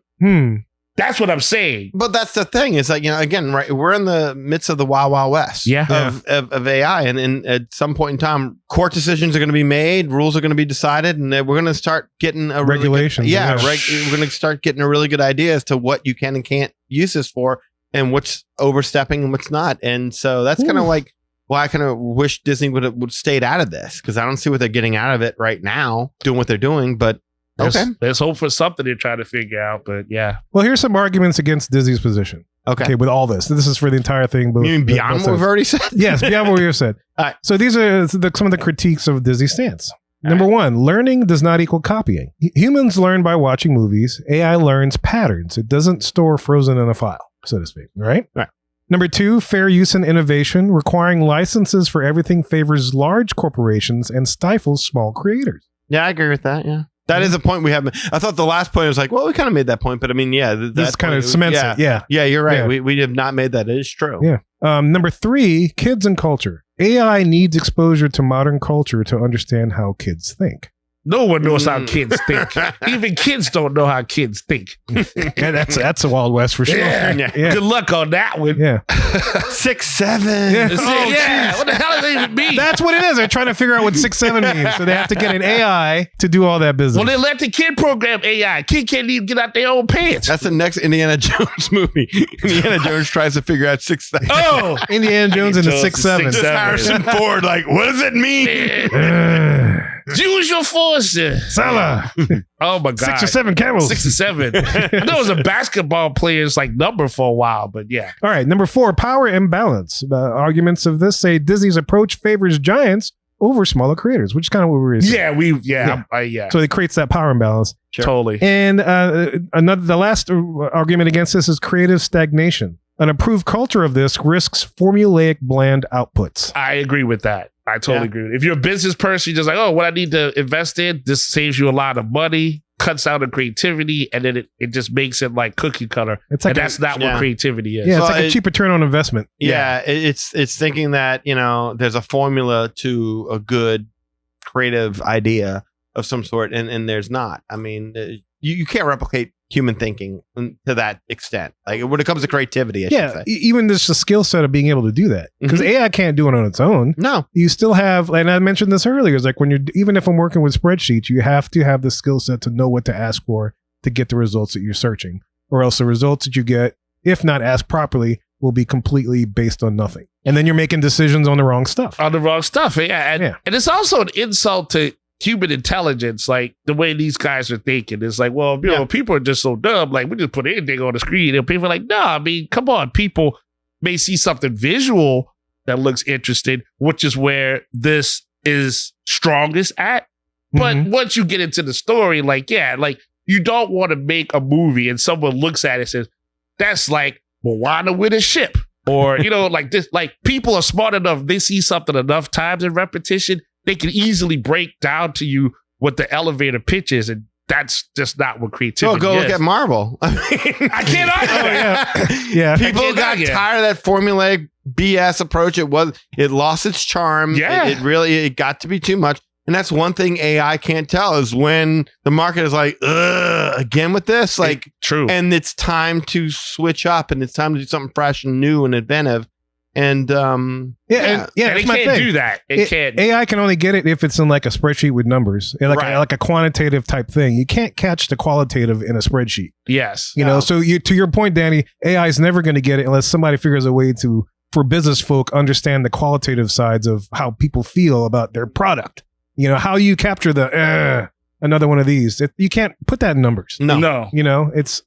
That's what I'm saying. but that's the thing. Is like, again, right? We're in the midst of the Wild Wild West of AI, and at some point in time, court decisions are going to be made, rules are going to be decided, and then we're going to start getting a Regulations, Really good, yeah. we're going to start getting a really good idea as to what you can and can't use this for, and what's overstepping and what's not. And so that's kind of like why I kind of wish Disney would stayed out of this, because I don't see what they're getting out of it right now, doing what they're doing. But Let's hope for something they're trying to figure out. But yeah. Well, here's some arguments against Disney's position. Okay. With all this. This is for the entire thing. You mean beyond what we've already said? Yes, beyond what we've said. All right. So these are some of the critiques of Disney's stance. Number one, learning does not equal copying. Humans learn by watching movies. AI learns patterns. It doesn't store frozen in a file, so to speak. Right? Right. Number two, fair use and innovation. Requiring licenses for everything favors large corporations and stifles small creators. Yeah, I agree with that. Yeah. That is a point we haven't. I thought the last point was like, well, we kind of made that point, but I mean, yeah, This kind of cements it. Yeah. Yeah, you're right. Yeah. We have not made that. It is true. Yeah. Number three, kids and culture. AI needs exposure to modern culture to understand how kids think. No one knows how kids think. Even kids don't know how kids think. Yeah, that's a Wild West for sure. Yeah. Yeah. Good luck on that one. Yeah. 6, 7. Yeah. Yeah. What the hell does that even mean? That's what it is. They're trying to figure out what 6, 7 means. So they have to get an AI to do all that business. Well, they let the kid program AI. Kid can't even get out their own pants. That's the next Indiana Jones movie. Indiana Jones tries to figure out 6, 7. Oh, Indiana Jones and the 6, 7. Just Harrison Ford, like, what does it mean? use your forces. Salah. Oh my god, 6 or 7 camels. 6 or 7. I know it was a basketball player's like number for a while, but yeah. All right. Number 4, power imbalance. Arguments of this say Disney's approach favors giants over smaller creators, which is kind of what we were saying. Yeah. So it creates that power imbalance. Sure. Totally. And the last argument against this is creative stagnation. An approved culture of this risks formulaic, bland outputs. I agree with that. I totally agree. If you're a business person, you're just like, oh, what I need to invest in, this saves you a lot of money, cuts out the creativity, and then it just makes it like cookie cutter. It's like and that's not what creativity is. Yeah, it's So like a cheap return on investment. Yeah, it's thinking that, there's a formula to a good creative idea of some sort, and there's not. I mean, you can't replicate human thinking to that extent. Like when it comes to creativity, I should say. Even just the skill set of being able to do that, because AI can't do it on its own. No, you still have, and I mentioned this earlier, it's like even if I'm working with spreadsheets, you have to have the skill set to know what to ask for to get the results that you're searching, or else the results that you get, if not asked properly, will be completely based on nothing. And then you're making decisions on the wrong stuff. On the wrong stuff. And it's also an insult to human intelligence, like the way these guys are thinking. It's like, well, people are just so dumb. Like, we just put anything on the screen. And people are like, no, I mean, come on. People may see something visual that looks interesting, which is where this is strongest at. But once you get into the story, like you don't want to make a movie and someone looks at it and says, that's like Moana with a ship. Or, like this, like people are smart enough. They see something enough times in repetition. they can easily break down to you what the elevator pitch is, and that's just not what creativity go is. look at Marvel. I can't argue that. Yeah. People got tired of that formulaic BS approach. It lost its charm. Yeah. It got to be too much. And that's one thing AI can't tell is when the market is like, ugh, again with this. Like, true. And it's time to switch up and it's time to do something fresh and new and inventive. And and that's it my can't thing. do that. It can't. AI can only get it if it's in like a spreadsheet with numbers, Right. like a quantitative type thing. You can't catch the qualitative in a spreadsheet. Yes. You know, so to your point, Danny, AI is never going to get it unless somebody figures a way to, for business folk, understand the qualitative sides of how people feel about their product. You know, how you capture the another one of these. You can't put that in numbers. No. You know, it's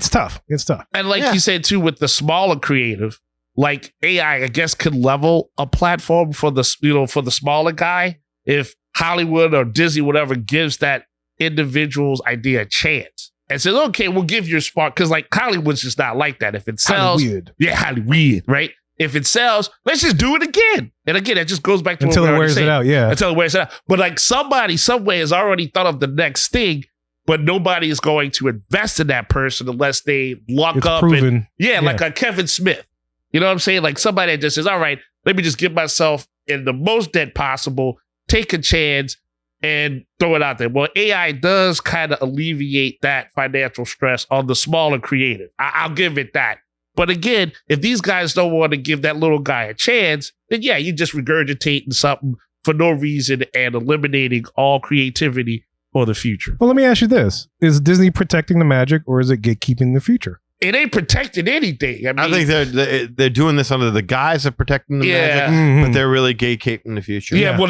tough. It's tough. And like you said too, with the smaller creative, like AI, I guess could level a platform for the smaller guy if Hollywood or Disney, whatever, gives that individual's idea a chance and says, okay, we'll give you a spark. Because like Hollywood's just not like that. If it sells, Hollywood, right? If it sells, let's just do it again. And again, it just goes back to until it wears it out. Yeah. Until it wears it out. But like somebody somewhere has already thought of the next thing, but nobody is going to invest in that person unless they lock It's up. proven. Like a Kevin Smith. You know what I'm saying? Like somebody that just says, all right, let me just get myself in the most debt possible, take a chance, and throw it out there. Well, AI does kind of alleviate that financial stress on the smaller creative. I'll give it that. But again, if these guys don't want to give that little guy a chance, then yeah, you're just regurgitating something for no reason and eliminating all creativity for the future. Well, let me ask you this. Is Disney protecting the magic or is it gatekeeping the future? It ain't protecting anything. I mean, I think they're doing this under the guise of protecting the magic, but they're really gatekeeping the future. Yeah, well,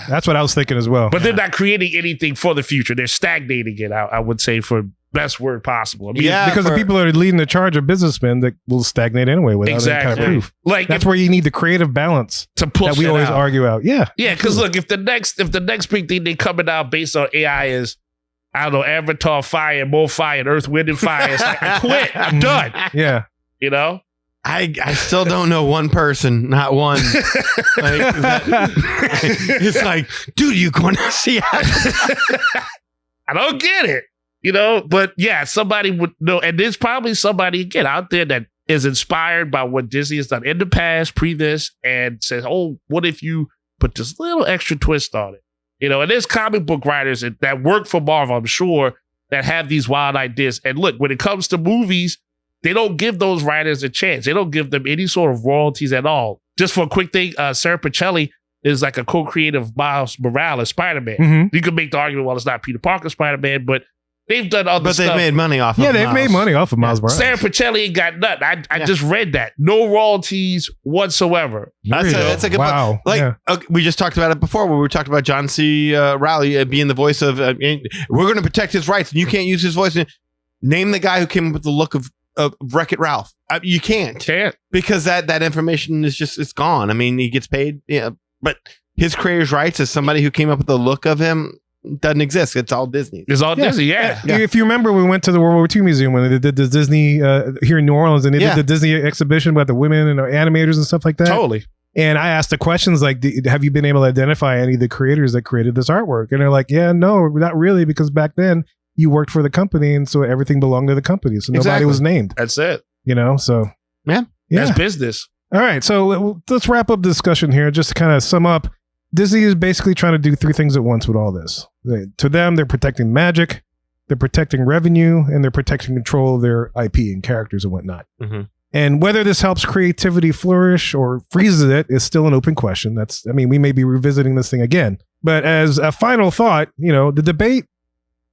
that's what I was thinking as well. But they're not creating anything for the future. They're stagnating it, I would say, for best word possible. I mean, because the people that are leading the charge are businessmen that will stagnate anyway without any kind of proof. Like that's where you need the creative balance to push that we always argue out. Yeah, yeah. Because look, if the next big thing they coming out based on AI is, I don't know, Avatar fire, more fire, Earth, Wind, and Fire, it's like I quit. I'm done. Yeah, you know. I still don't know one person, not one. It's like, dude, you going to see Avatar? I don't get it. You know, but yeah, somebody would know. And there's probably somebody, again, out there that is inspired by what Disney has done in the past, pre this, and says, oh, what if you put this little extra twist on it? You know, and there's comic book writers that work for Marvel, I'm sure, that have these wild ideas. And look, when it comes to movies, they don't give those writers a chance. They don't give them any sort of royalties at all. Just for a quick thing, Sarah Pichelli is like a co-creator of Miles Morales, Spider-Man. Mm-hmm. You can make the argument, well, it's not Peter Parker Spider-Man, but they've done other stuff. But they've made money off of Yeah, they've made money off of Miles Morales. Sarah Pichelli ain't got nothing. I just read that. No royalties whatsoever. That's a good wow. Like, okay, we just talked about it before where we talked about John C. Reilly being the voice of, we're going to protect his rights and you can't use his voice. Name the guy who came up with the look of Wreck-It Ralph. You can't. Because that information is just, it's gone. I mean, he gets paid, but his creator's rights as somebody who came up with the look of him doesn't exist. It's all Disney. It's all Disney, yeah. If you remember, we went to the World War II Museum when they did the Disney here in New Orleans, and they did the Disney exhibition about the women and animators and stuff like that. Totally. And I asked the questions like, have you been able to identify any of the creators that created this artwork? And they're like, yeah, no, not really, because back then you worked for the company, and so everything belonged to the company, so nobody was named. That's it. You know, so yeah. That's business. All right, so let's wrap up the discussion here. Just to kind of sum up, Disney is basically trying to do three things at once with all this. To them, they're protecting magic, they're protecting revenue, and they're protecting control of their IP and characters and whatnot. Mm-hmm. And whether this helps creativity flourish or freezes it is still an open question. We may be revisiting this thing again. But as a final thought, the debate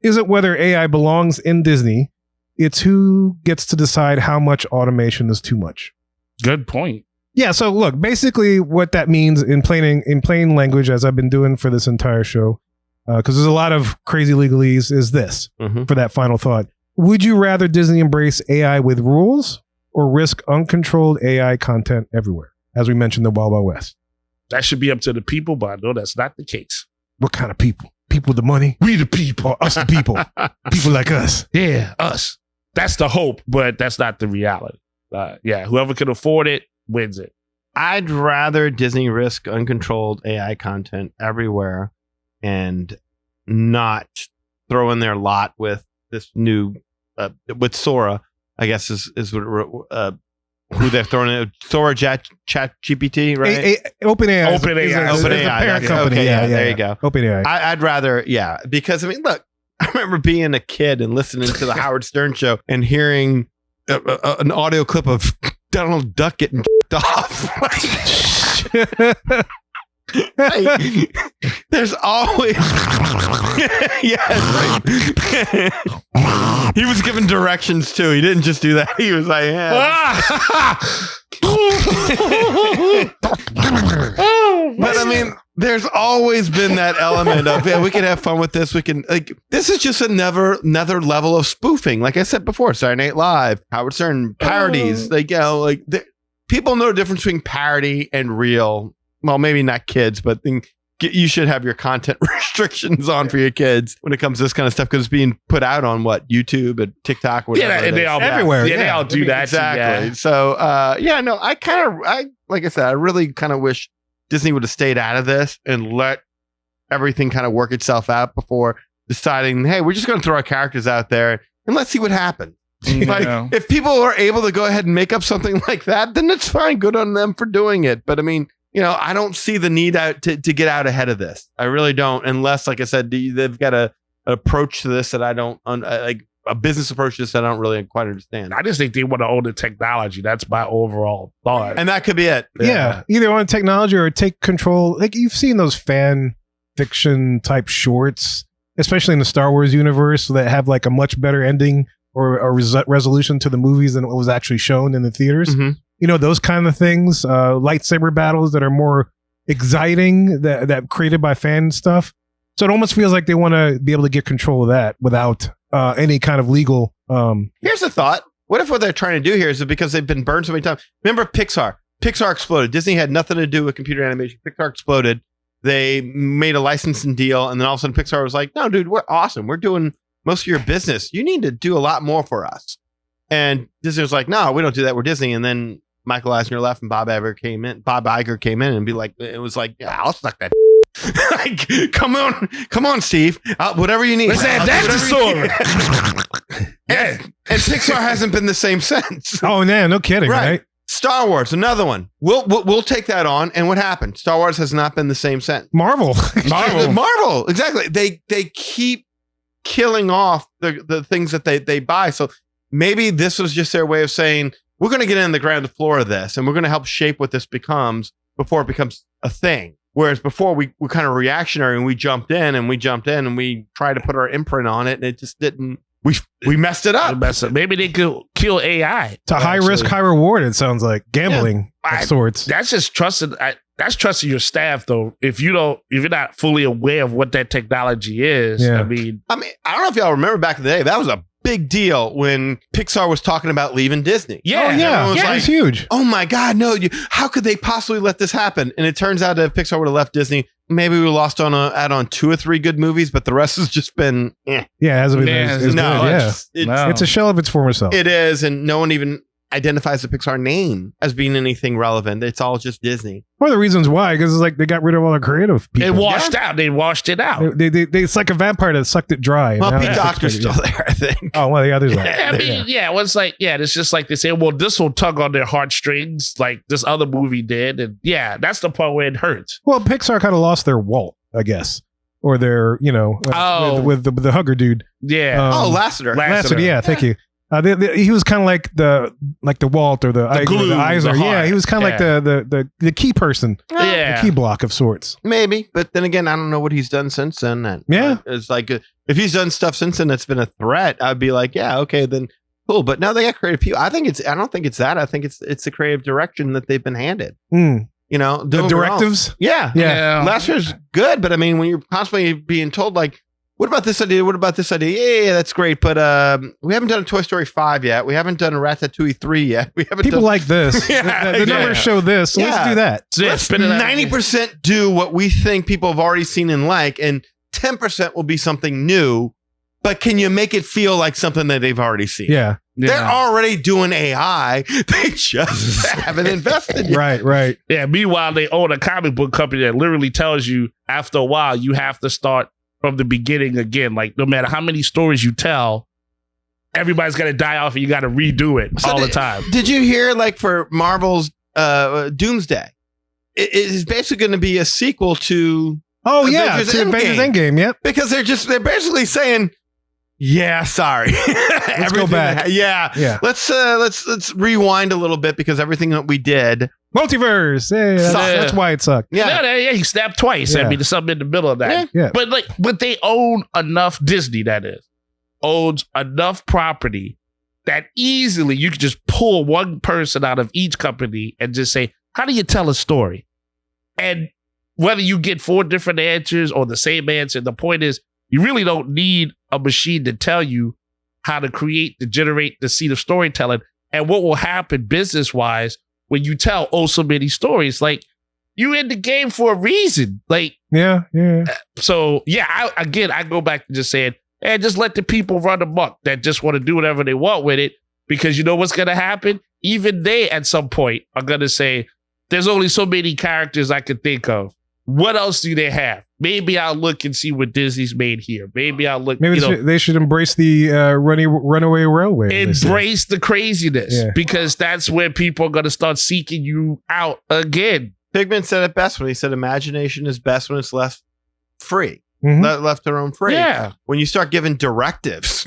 isn't whether AI belongs in Disney. It's who gets to decide how much automation is too much. Good point. Yeah, so look, basically what that means in plain language, as I've been doing for this entire show, because there's a lot of crazy legalese, is this, for that final thought. Would you rather Disney embrace AI with rules or risk uncontrolled AI content everywhere? As we mentioned, the Wild Wild West. That should be up to the people, but I know that's not the case. What kind of people? People with the money? We the people. Or us the people? People like us? Yeah, us. That's the hope, but that's not the reality. Whoever can afford it wins it. I'd rather Disney risk uncontrolled AI content everywhere and not throw in their lot with this new with Sora, I guess is what who they're throwing in. Sora Chat GPT, right? OpenAI. OpenAI. Is the parent company. Okay, yeah, there you go. OpenAI. I'd rather, because I mean, look, I remember being a kid and listening to the Howard Stern show and hearing an audio clip of Donald Duck getting off. There's always yes. He was given directions too. He didn't just do that. He was like, but I mean, there's always been that element of we can have fun with this. We can this is just another level of spoofing. Like I said before, Saturday Night Live, Howard Stern parodies. People know the difference between parody and real. Well, maybe not kids, but you should have your content restrictions on for your kids when it comes to this kind of stuff, because it's being put out on YouTube and TikTok, whatever. Yeah, and they all everywhere. Yeah, they all do that. Exactly. Yeah. So, I like I said, I really kind of wish Disney would have stayed out of this and let everything kind of work itself out before deciding, hey, we're just going to throw our characters out there and let's see what happens. If people are able to go ahead and make up something like that, then it's fine. Good on them for doing it. But I mean, I don't see the need to get out ahead of this. I really don't, unless, like I said, they've got an approach to this that I don't like, a business approach to this that I don't really quite understand. I just think they want to own the technology. That's my overall thought. And that could be it. Yeah. Either on technology or take control. Like, you've seen those fan fiction type shorts, especially in the Star Wars universe, that have like a much better ending or a resolution to the movies than what was actually shown in the theaters. Mhm. Those kind of things, lightsaber battles that are more exciting, that created by fan stuff. So it almost feels like they want to be able to get control of that without any kind of legal. Here's a thought. What if what they're trying to do here is that because they've been burned so many times? Remember Pixar? Pixar exploded. Disney had nothing to do with computer animation. Pixar exploded. They made a licensing deal, and then all of a sudden Pixar was like, no, dude, we're awesome. We're doing most of your business. You need to do a lot more for us. And Disney was like, no, we don't do that. We're Disney. And then Michael Eisner left and Bob Iger came in and be like, it was like, yeah, I'll suck that. Like, come on, Steve. Whatever you need. What's that? Yeah. And Pixar hasn't been the same since. Oh, man, no kidding, right? Star Wars, another one. We'll take that on. And what happened? Star Wars has not been the same since. Marvel, exactly. They keep killing off the things that they buy. So maybe this was just their way of saying, we're going to get in the ground floor of this, and we're going to help shape what this becomes before it becomes a thing. Whereas before we were kind of reactionary and we jumped in and we tried to put our imprint on it, and it just didn't. We messed it up. Maybe they could kill AI. It's a high risk, high reward. It sounds like gambling of sorts. That's just trusting. That's trusting your staff, though. If you're not fully aware of what that technology is, Yeah. I don't know if y'all remember back in the day. That was a big deal when Pixar was talking about leaving Disney. Yeah, Everyone was it was huge. Oh my God, no! How could they possibly let this happen? And it turns out that if Pixar would have left Disney, maybe we lost out on 2 or 3 good movies, but the rest has just been. Yeah, it hasn't been. It's a shell of its former self. It is, and no one even identifies the Pixar name as being anything relevant. It's all just Disney. One of the reasons why, because it's like they got rid of all the creative people. They washed out. They washed it out. They it's like a vampire that sucked it dry. Well, Pete Docter's still there, I think. Oh, well, the others. It's just like they say, well, this will tug on their heartstrings like this other movie did. And yeah, that's the part where it hurts. Well, Pixar kind of lost their Walt, I guess. Or their, with the hugger dude. Yeah. Lasseter. Lasseter, yeah, thank you. He was kind of like the Walt or the glue, the Eisner. the heart. Yeah, he was kind of like the key person. Yeah. The key block of sorts. Maybe, but then again, I don't know what he's done since then. Yeah. It's like if he's done stuff since then that's been a threat, I'd be like, yeah, okay, then cool. But now they got creative people. I don't think it's that. I think it's the creative direction that they've been handed. Mm. The directives. Yeah. Lasseter's good, but I mean, when you're constantly being told like, what about this idea? What about this idea? Yeah, that's great. But we haven't done a Toy Story 5 yet. We haven't done a Ratatouille 3 yet. We haven't People like this. Yeah, the numbers show this. So let's do that. Let's 90% do what we think people have already seen and like, and 10% will be something new. But can you make it feel like something that they've already seen? Yeah. They're already doing AI. They just haven't invested yet. Right. Yeah. Meanwhile, they own a comic book company that literally tells you after a while you have to start from the beginning again. Like no matter how many stories you tell, everybody's got to die off and you got to redo it all the time. Did you hear like for Marvel's Doomsday? It is basically going to be a sequel to Avengers Endgame. Yep. Because they're basically saying, yeah, sorry. Let's go back. Yeah. Let's rewind a little bit because everything that we did. Multiverse. Hey, that's why it sucked. Yeah, he snapped twice. Yeah. I mean, there's something in the middle of that. Yeah. But they own enough. Disney, that is, owns enough property that easily you could just pull one person out of each company and just say, how do you tell a story? And whether you get 4 different answers or the same answer, the point is you really don't need a machine to tell you how to create, to generate the seed of storytelling. And what will happen business-wise when you tell so many stories, like you in the game for a reason. Like, yeah. So I go back to just saying, and just let the people run amok that just want to do whatever they want with it. Because you know what's going to happen? Even they at some point are going to say, there's only so many characters I can think of. What else do they have? Maybe I'll look and see what Disney's made here. Maybe I'll look. Maybe they should embrace the runaway railway. Embrace the craziness because that's where people are going to start seeking you out again. Pigman said it best when he said imagination is best when it's left free. Mm-hmm. Left to roam free. Yeah. When you start giving directives.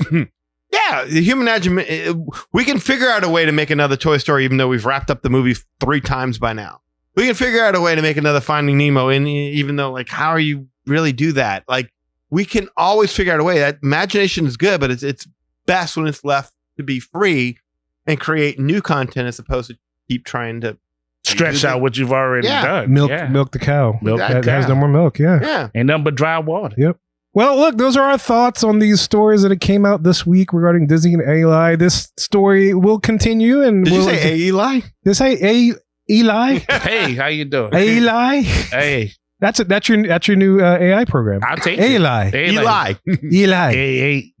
Yeah, the human imagination, we can figure out a way to make another Toy Story, even though we've wrapped up the movie 3 times by now. We can figure out a way to make another Finding Nemo, and even though, like, how are you really do that? Like, we can always figure out a way. That imagination is good, but it's best when it's left to be free and create new content as opposed to keep trying to stretch out what you've already done. Milk the cow. Milk that the cow. has no more milk. Yeah. Ain't nothing but dry water. Yep. Well, look, those are our thoughts on these stories that came out this week regarding Disney and Eli. This story will continue. And Did you say Eli? Did you say Eli? Hey, how you doing? Eli? Hey. That's your new AI program. I'll take Eli. Eli. Eli. Hey,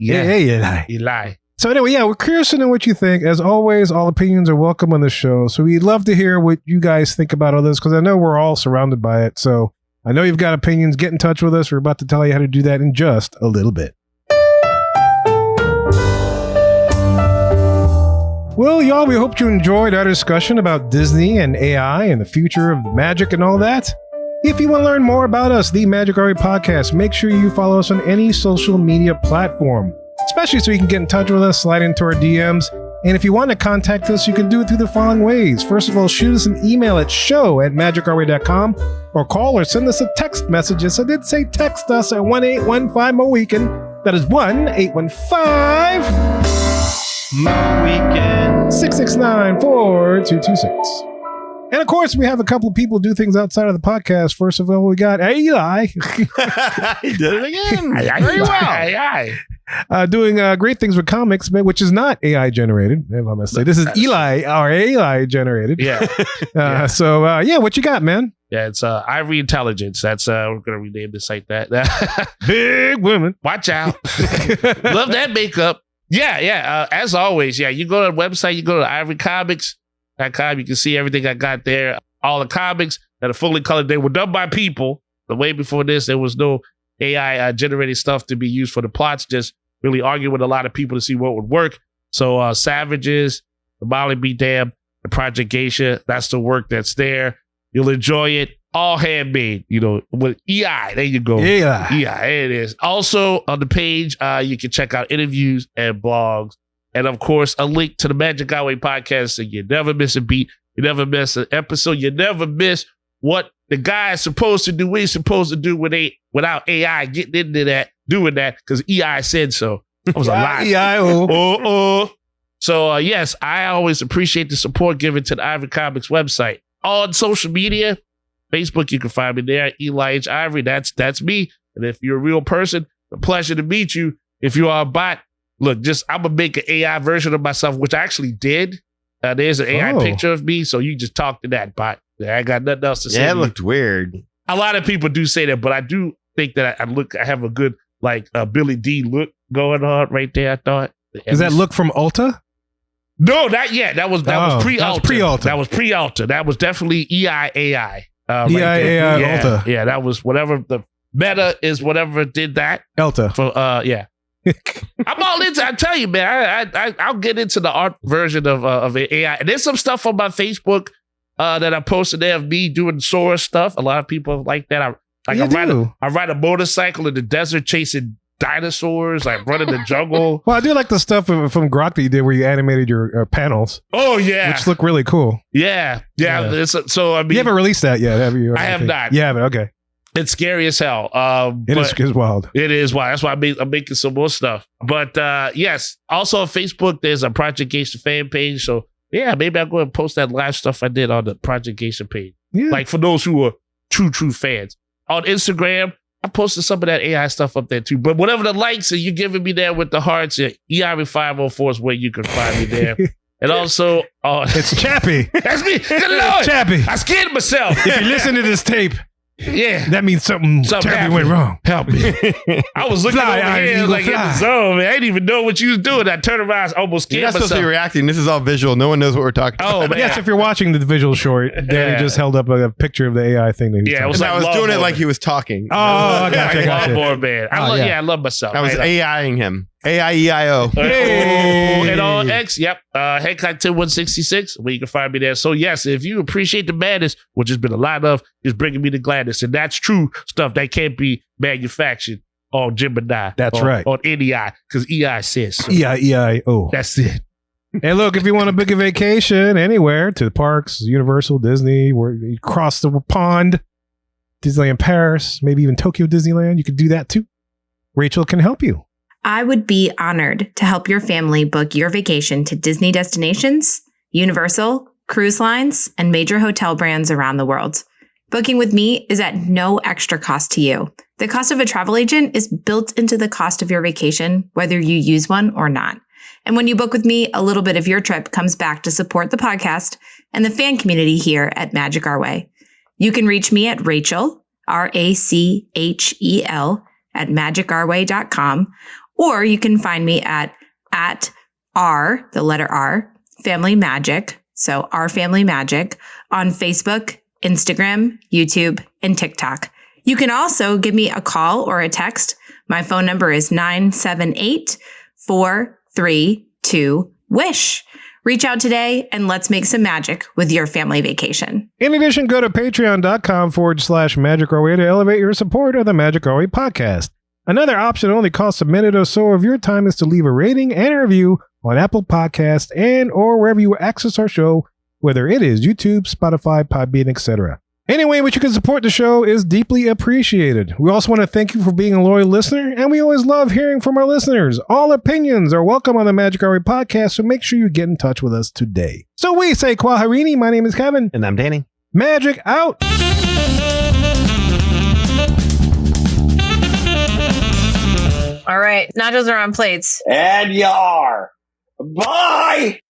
Eli. So anyway, we're curious to know what you think. As always, all opinions are welcome on the show. So we'd love to hear what you guys think about all this because I know we're all surrounded by it. So I know you've got opinions. Get in touch with us. We're about to tell you how to do that in just a little bit. Well, y'all, we hope you enjoyed our discussion about Disney and AI and the future of magic and all that. If you want to learn more about us, the Magic RA Podcast, make sure you follow us on any social media platform, especially so you can get in touch with us, slide into our DMs. And if you want to contact us, you can do it through the following ways. First of all, shoot us an email at show@magicourway.com or call or send us a text message. Yes, I did say text us at 1-815-MO-WEEKEND. That is 1-815-MO-WEEKEND 669-4226. And of course, we have a couple of people do things outside of the podcast. First of all, we got Eli. He did it again. Very well. Doing great things with comics, which is not AI generated. If I must say, this is Eli, our AI generated. Yeah. So, what you got, man? Yeah, it's Ivory Intelligence. That's we're gonna rename the site that. Big women. Watch out. Love that makeup. Yeah. As always, you go to the website, you go to ivorycomics.com, you can see everything I got there. All the comics that are fully colored, they were done by people. The way before this, there was no AI generated stuff to be used for the plots, just really arguing with a lot of people to see what would work. So Savages, the Molly Be Damned, the Project Geisha, that's the work that's there. You'll enjoy it. All handmade, with EI. There you go. EI, there it is. Also on the page, you can check out interviews and blogs. And of course, a link to the Magic Our Way podcast so you never miss a beat. You never miss an episode. You never miss what the guy is supposed to do. What he's supposed to do without AI getting into that, doing that, because EI said so. That was a lie. EIO. So, yes, I always appreciate the support given to the Ivory Comics website. On social media, Facebook, you can find me there, Eli H. Ivory. That's me. And if you're a real person, a pleasure to meet you. If you are a bot, look, I'm going to make an AI version of myself, which I actually did. There's an AI picture of me, so you just talk to that bot. I got nothing else to say. Yeah, it looked weird. A lot of people do say that, but I do think that I have a good, Billy D look going on right there, I thought. Is that look from Ulta? No, not yet. That was pre-alter. That was pre-alter. That was definitely EIAI. EIAI yeah, Alta. Yeah, that was whatever the Meta is. Whatever did that. Elta. For yeah. I'm all into. I tell you, man. I'll get into the art version of AI. And there's some stuff on my Facebook that I posted there of me doing Sora stuff. A lot of people like that. I ride a motorcycle in the desert chasing dinosaurs, like running the jungle. Well, I do like the stuff from Grok that you did where you animated your panels. Oh yeah, which look really cool. Yeah. So I mean, you haven't released that yet, have you? I have not. You haven't. Okay. It's scary as hell. It's wild. It is wild. That's why I'm making some more stuff. But yes, also on Facebook, there's a Project Geisha fan page. So yeah, maybe I'll go and post that live stuff I did on the Project Geisha page. Yeah. Like for those who are true fans. On Instagram, I posted some of that AI stuff up there too. But whatever the likes are you giving me there with the hearts, EIRE504 is where you can find me there. And also, it's Chappie. That's me. It's Chappie. I scared myself. If you listen to this tape, yeah, that means something terribly went wrong. Help me. I was looking over here like in the zone, man. I didn't even know what you was doing. I turned around, almost scared myself. You're not supposed to be reacting. This is all visual. No one knows what we're talking about. Oh, man. Yes, if you're watching the visual short, Danny just held up a picture of the AI thing. That I was doing it like he was talking. Oh, I gotcha. Lawnmower man. I love myself. I was AIing him. AIEIO. Hey. And on X, yep. Headclock 10166, where you can find me there. So yes, if you appreciate the madness, which has been a lot of, is bringing me the gladness. And that's true stuff that can't be manufactured on Gemini. That's right. On NEI, because EI says so. EIEIO. That's it. And look, if you want to book a vacation anywhere to the parks, Universal, Disney, where you cross the pond, Disneyland Paris, maybe even Tokyo Disneyland, you could do that too. Rachel can help you. I would be honored to help your family book your vacation to Disney destinations, Universal, cruise lines, and major hotel brands around the world. Booking with me is at no extra cost to you. The cost of a travel agent is built into the cost of your vacation, whether you use one or not. And when you book with me, a little bit of your trip comes back to support the podcast and the fan community here at Magic Our Way. You can reach me at Rachel, RACHEL, at magicourway.com, or you can find me at R, the letter R, Family Magic, so Our Family Magic, on Facebook, Instagram, YouTube, and TikTok. You can also give me a call or a text. My phone number is 978-432-WISH. Reach out today and let's make some magic with your family vacation. In addition, go to patreon.com/Magic Our Way to elevate your support of the Magic Our Way podcast. Another option that only costs a minute or so of your time is to leave a rating and a review on Apple Podcasts and or wherever you access our show, whether it is YouTube, Spotify, Podbean, etc. Any way in which you can support the show is deeply appreciated. We also want to thank you for being a loyal listener, and we always love hearing from our listeners. All opinions are welcome on the Magic Our Way podcast, so make sure you get in touch with us today. So we say Kwaharini. My name is Kevin. And I'm Danny. Magic out. All right, nachos are on plates. And yar. Bye!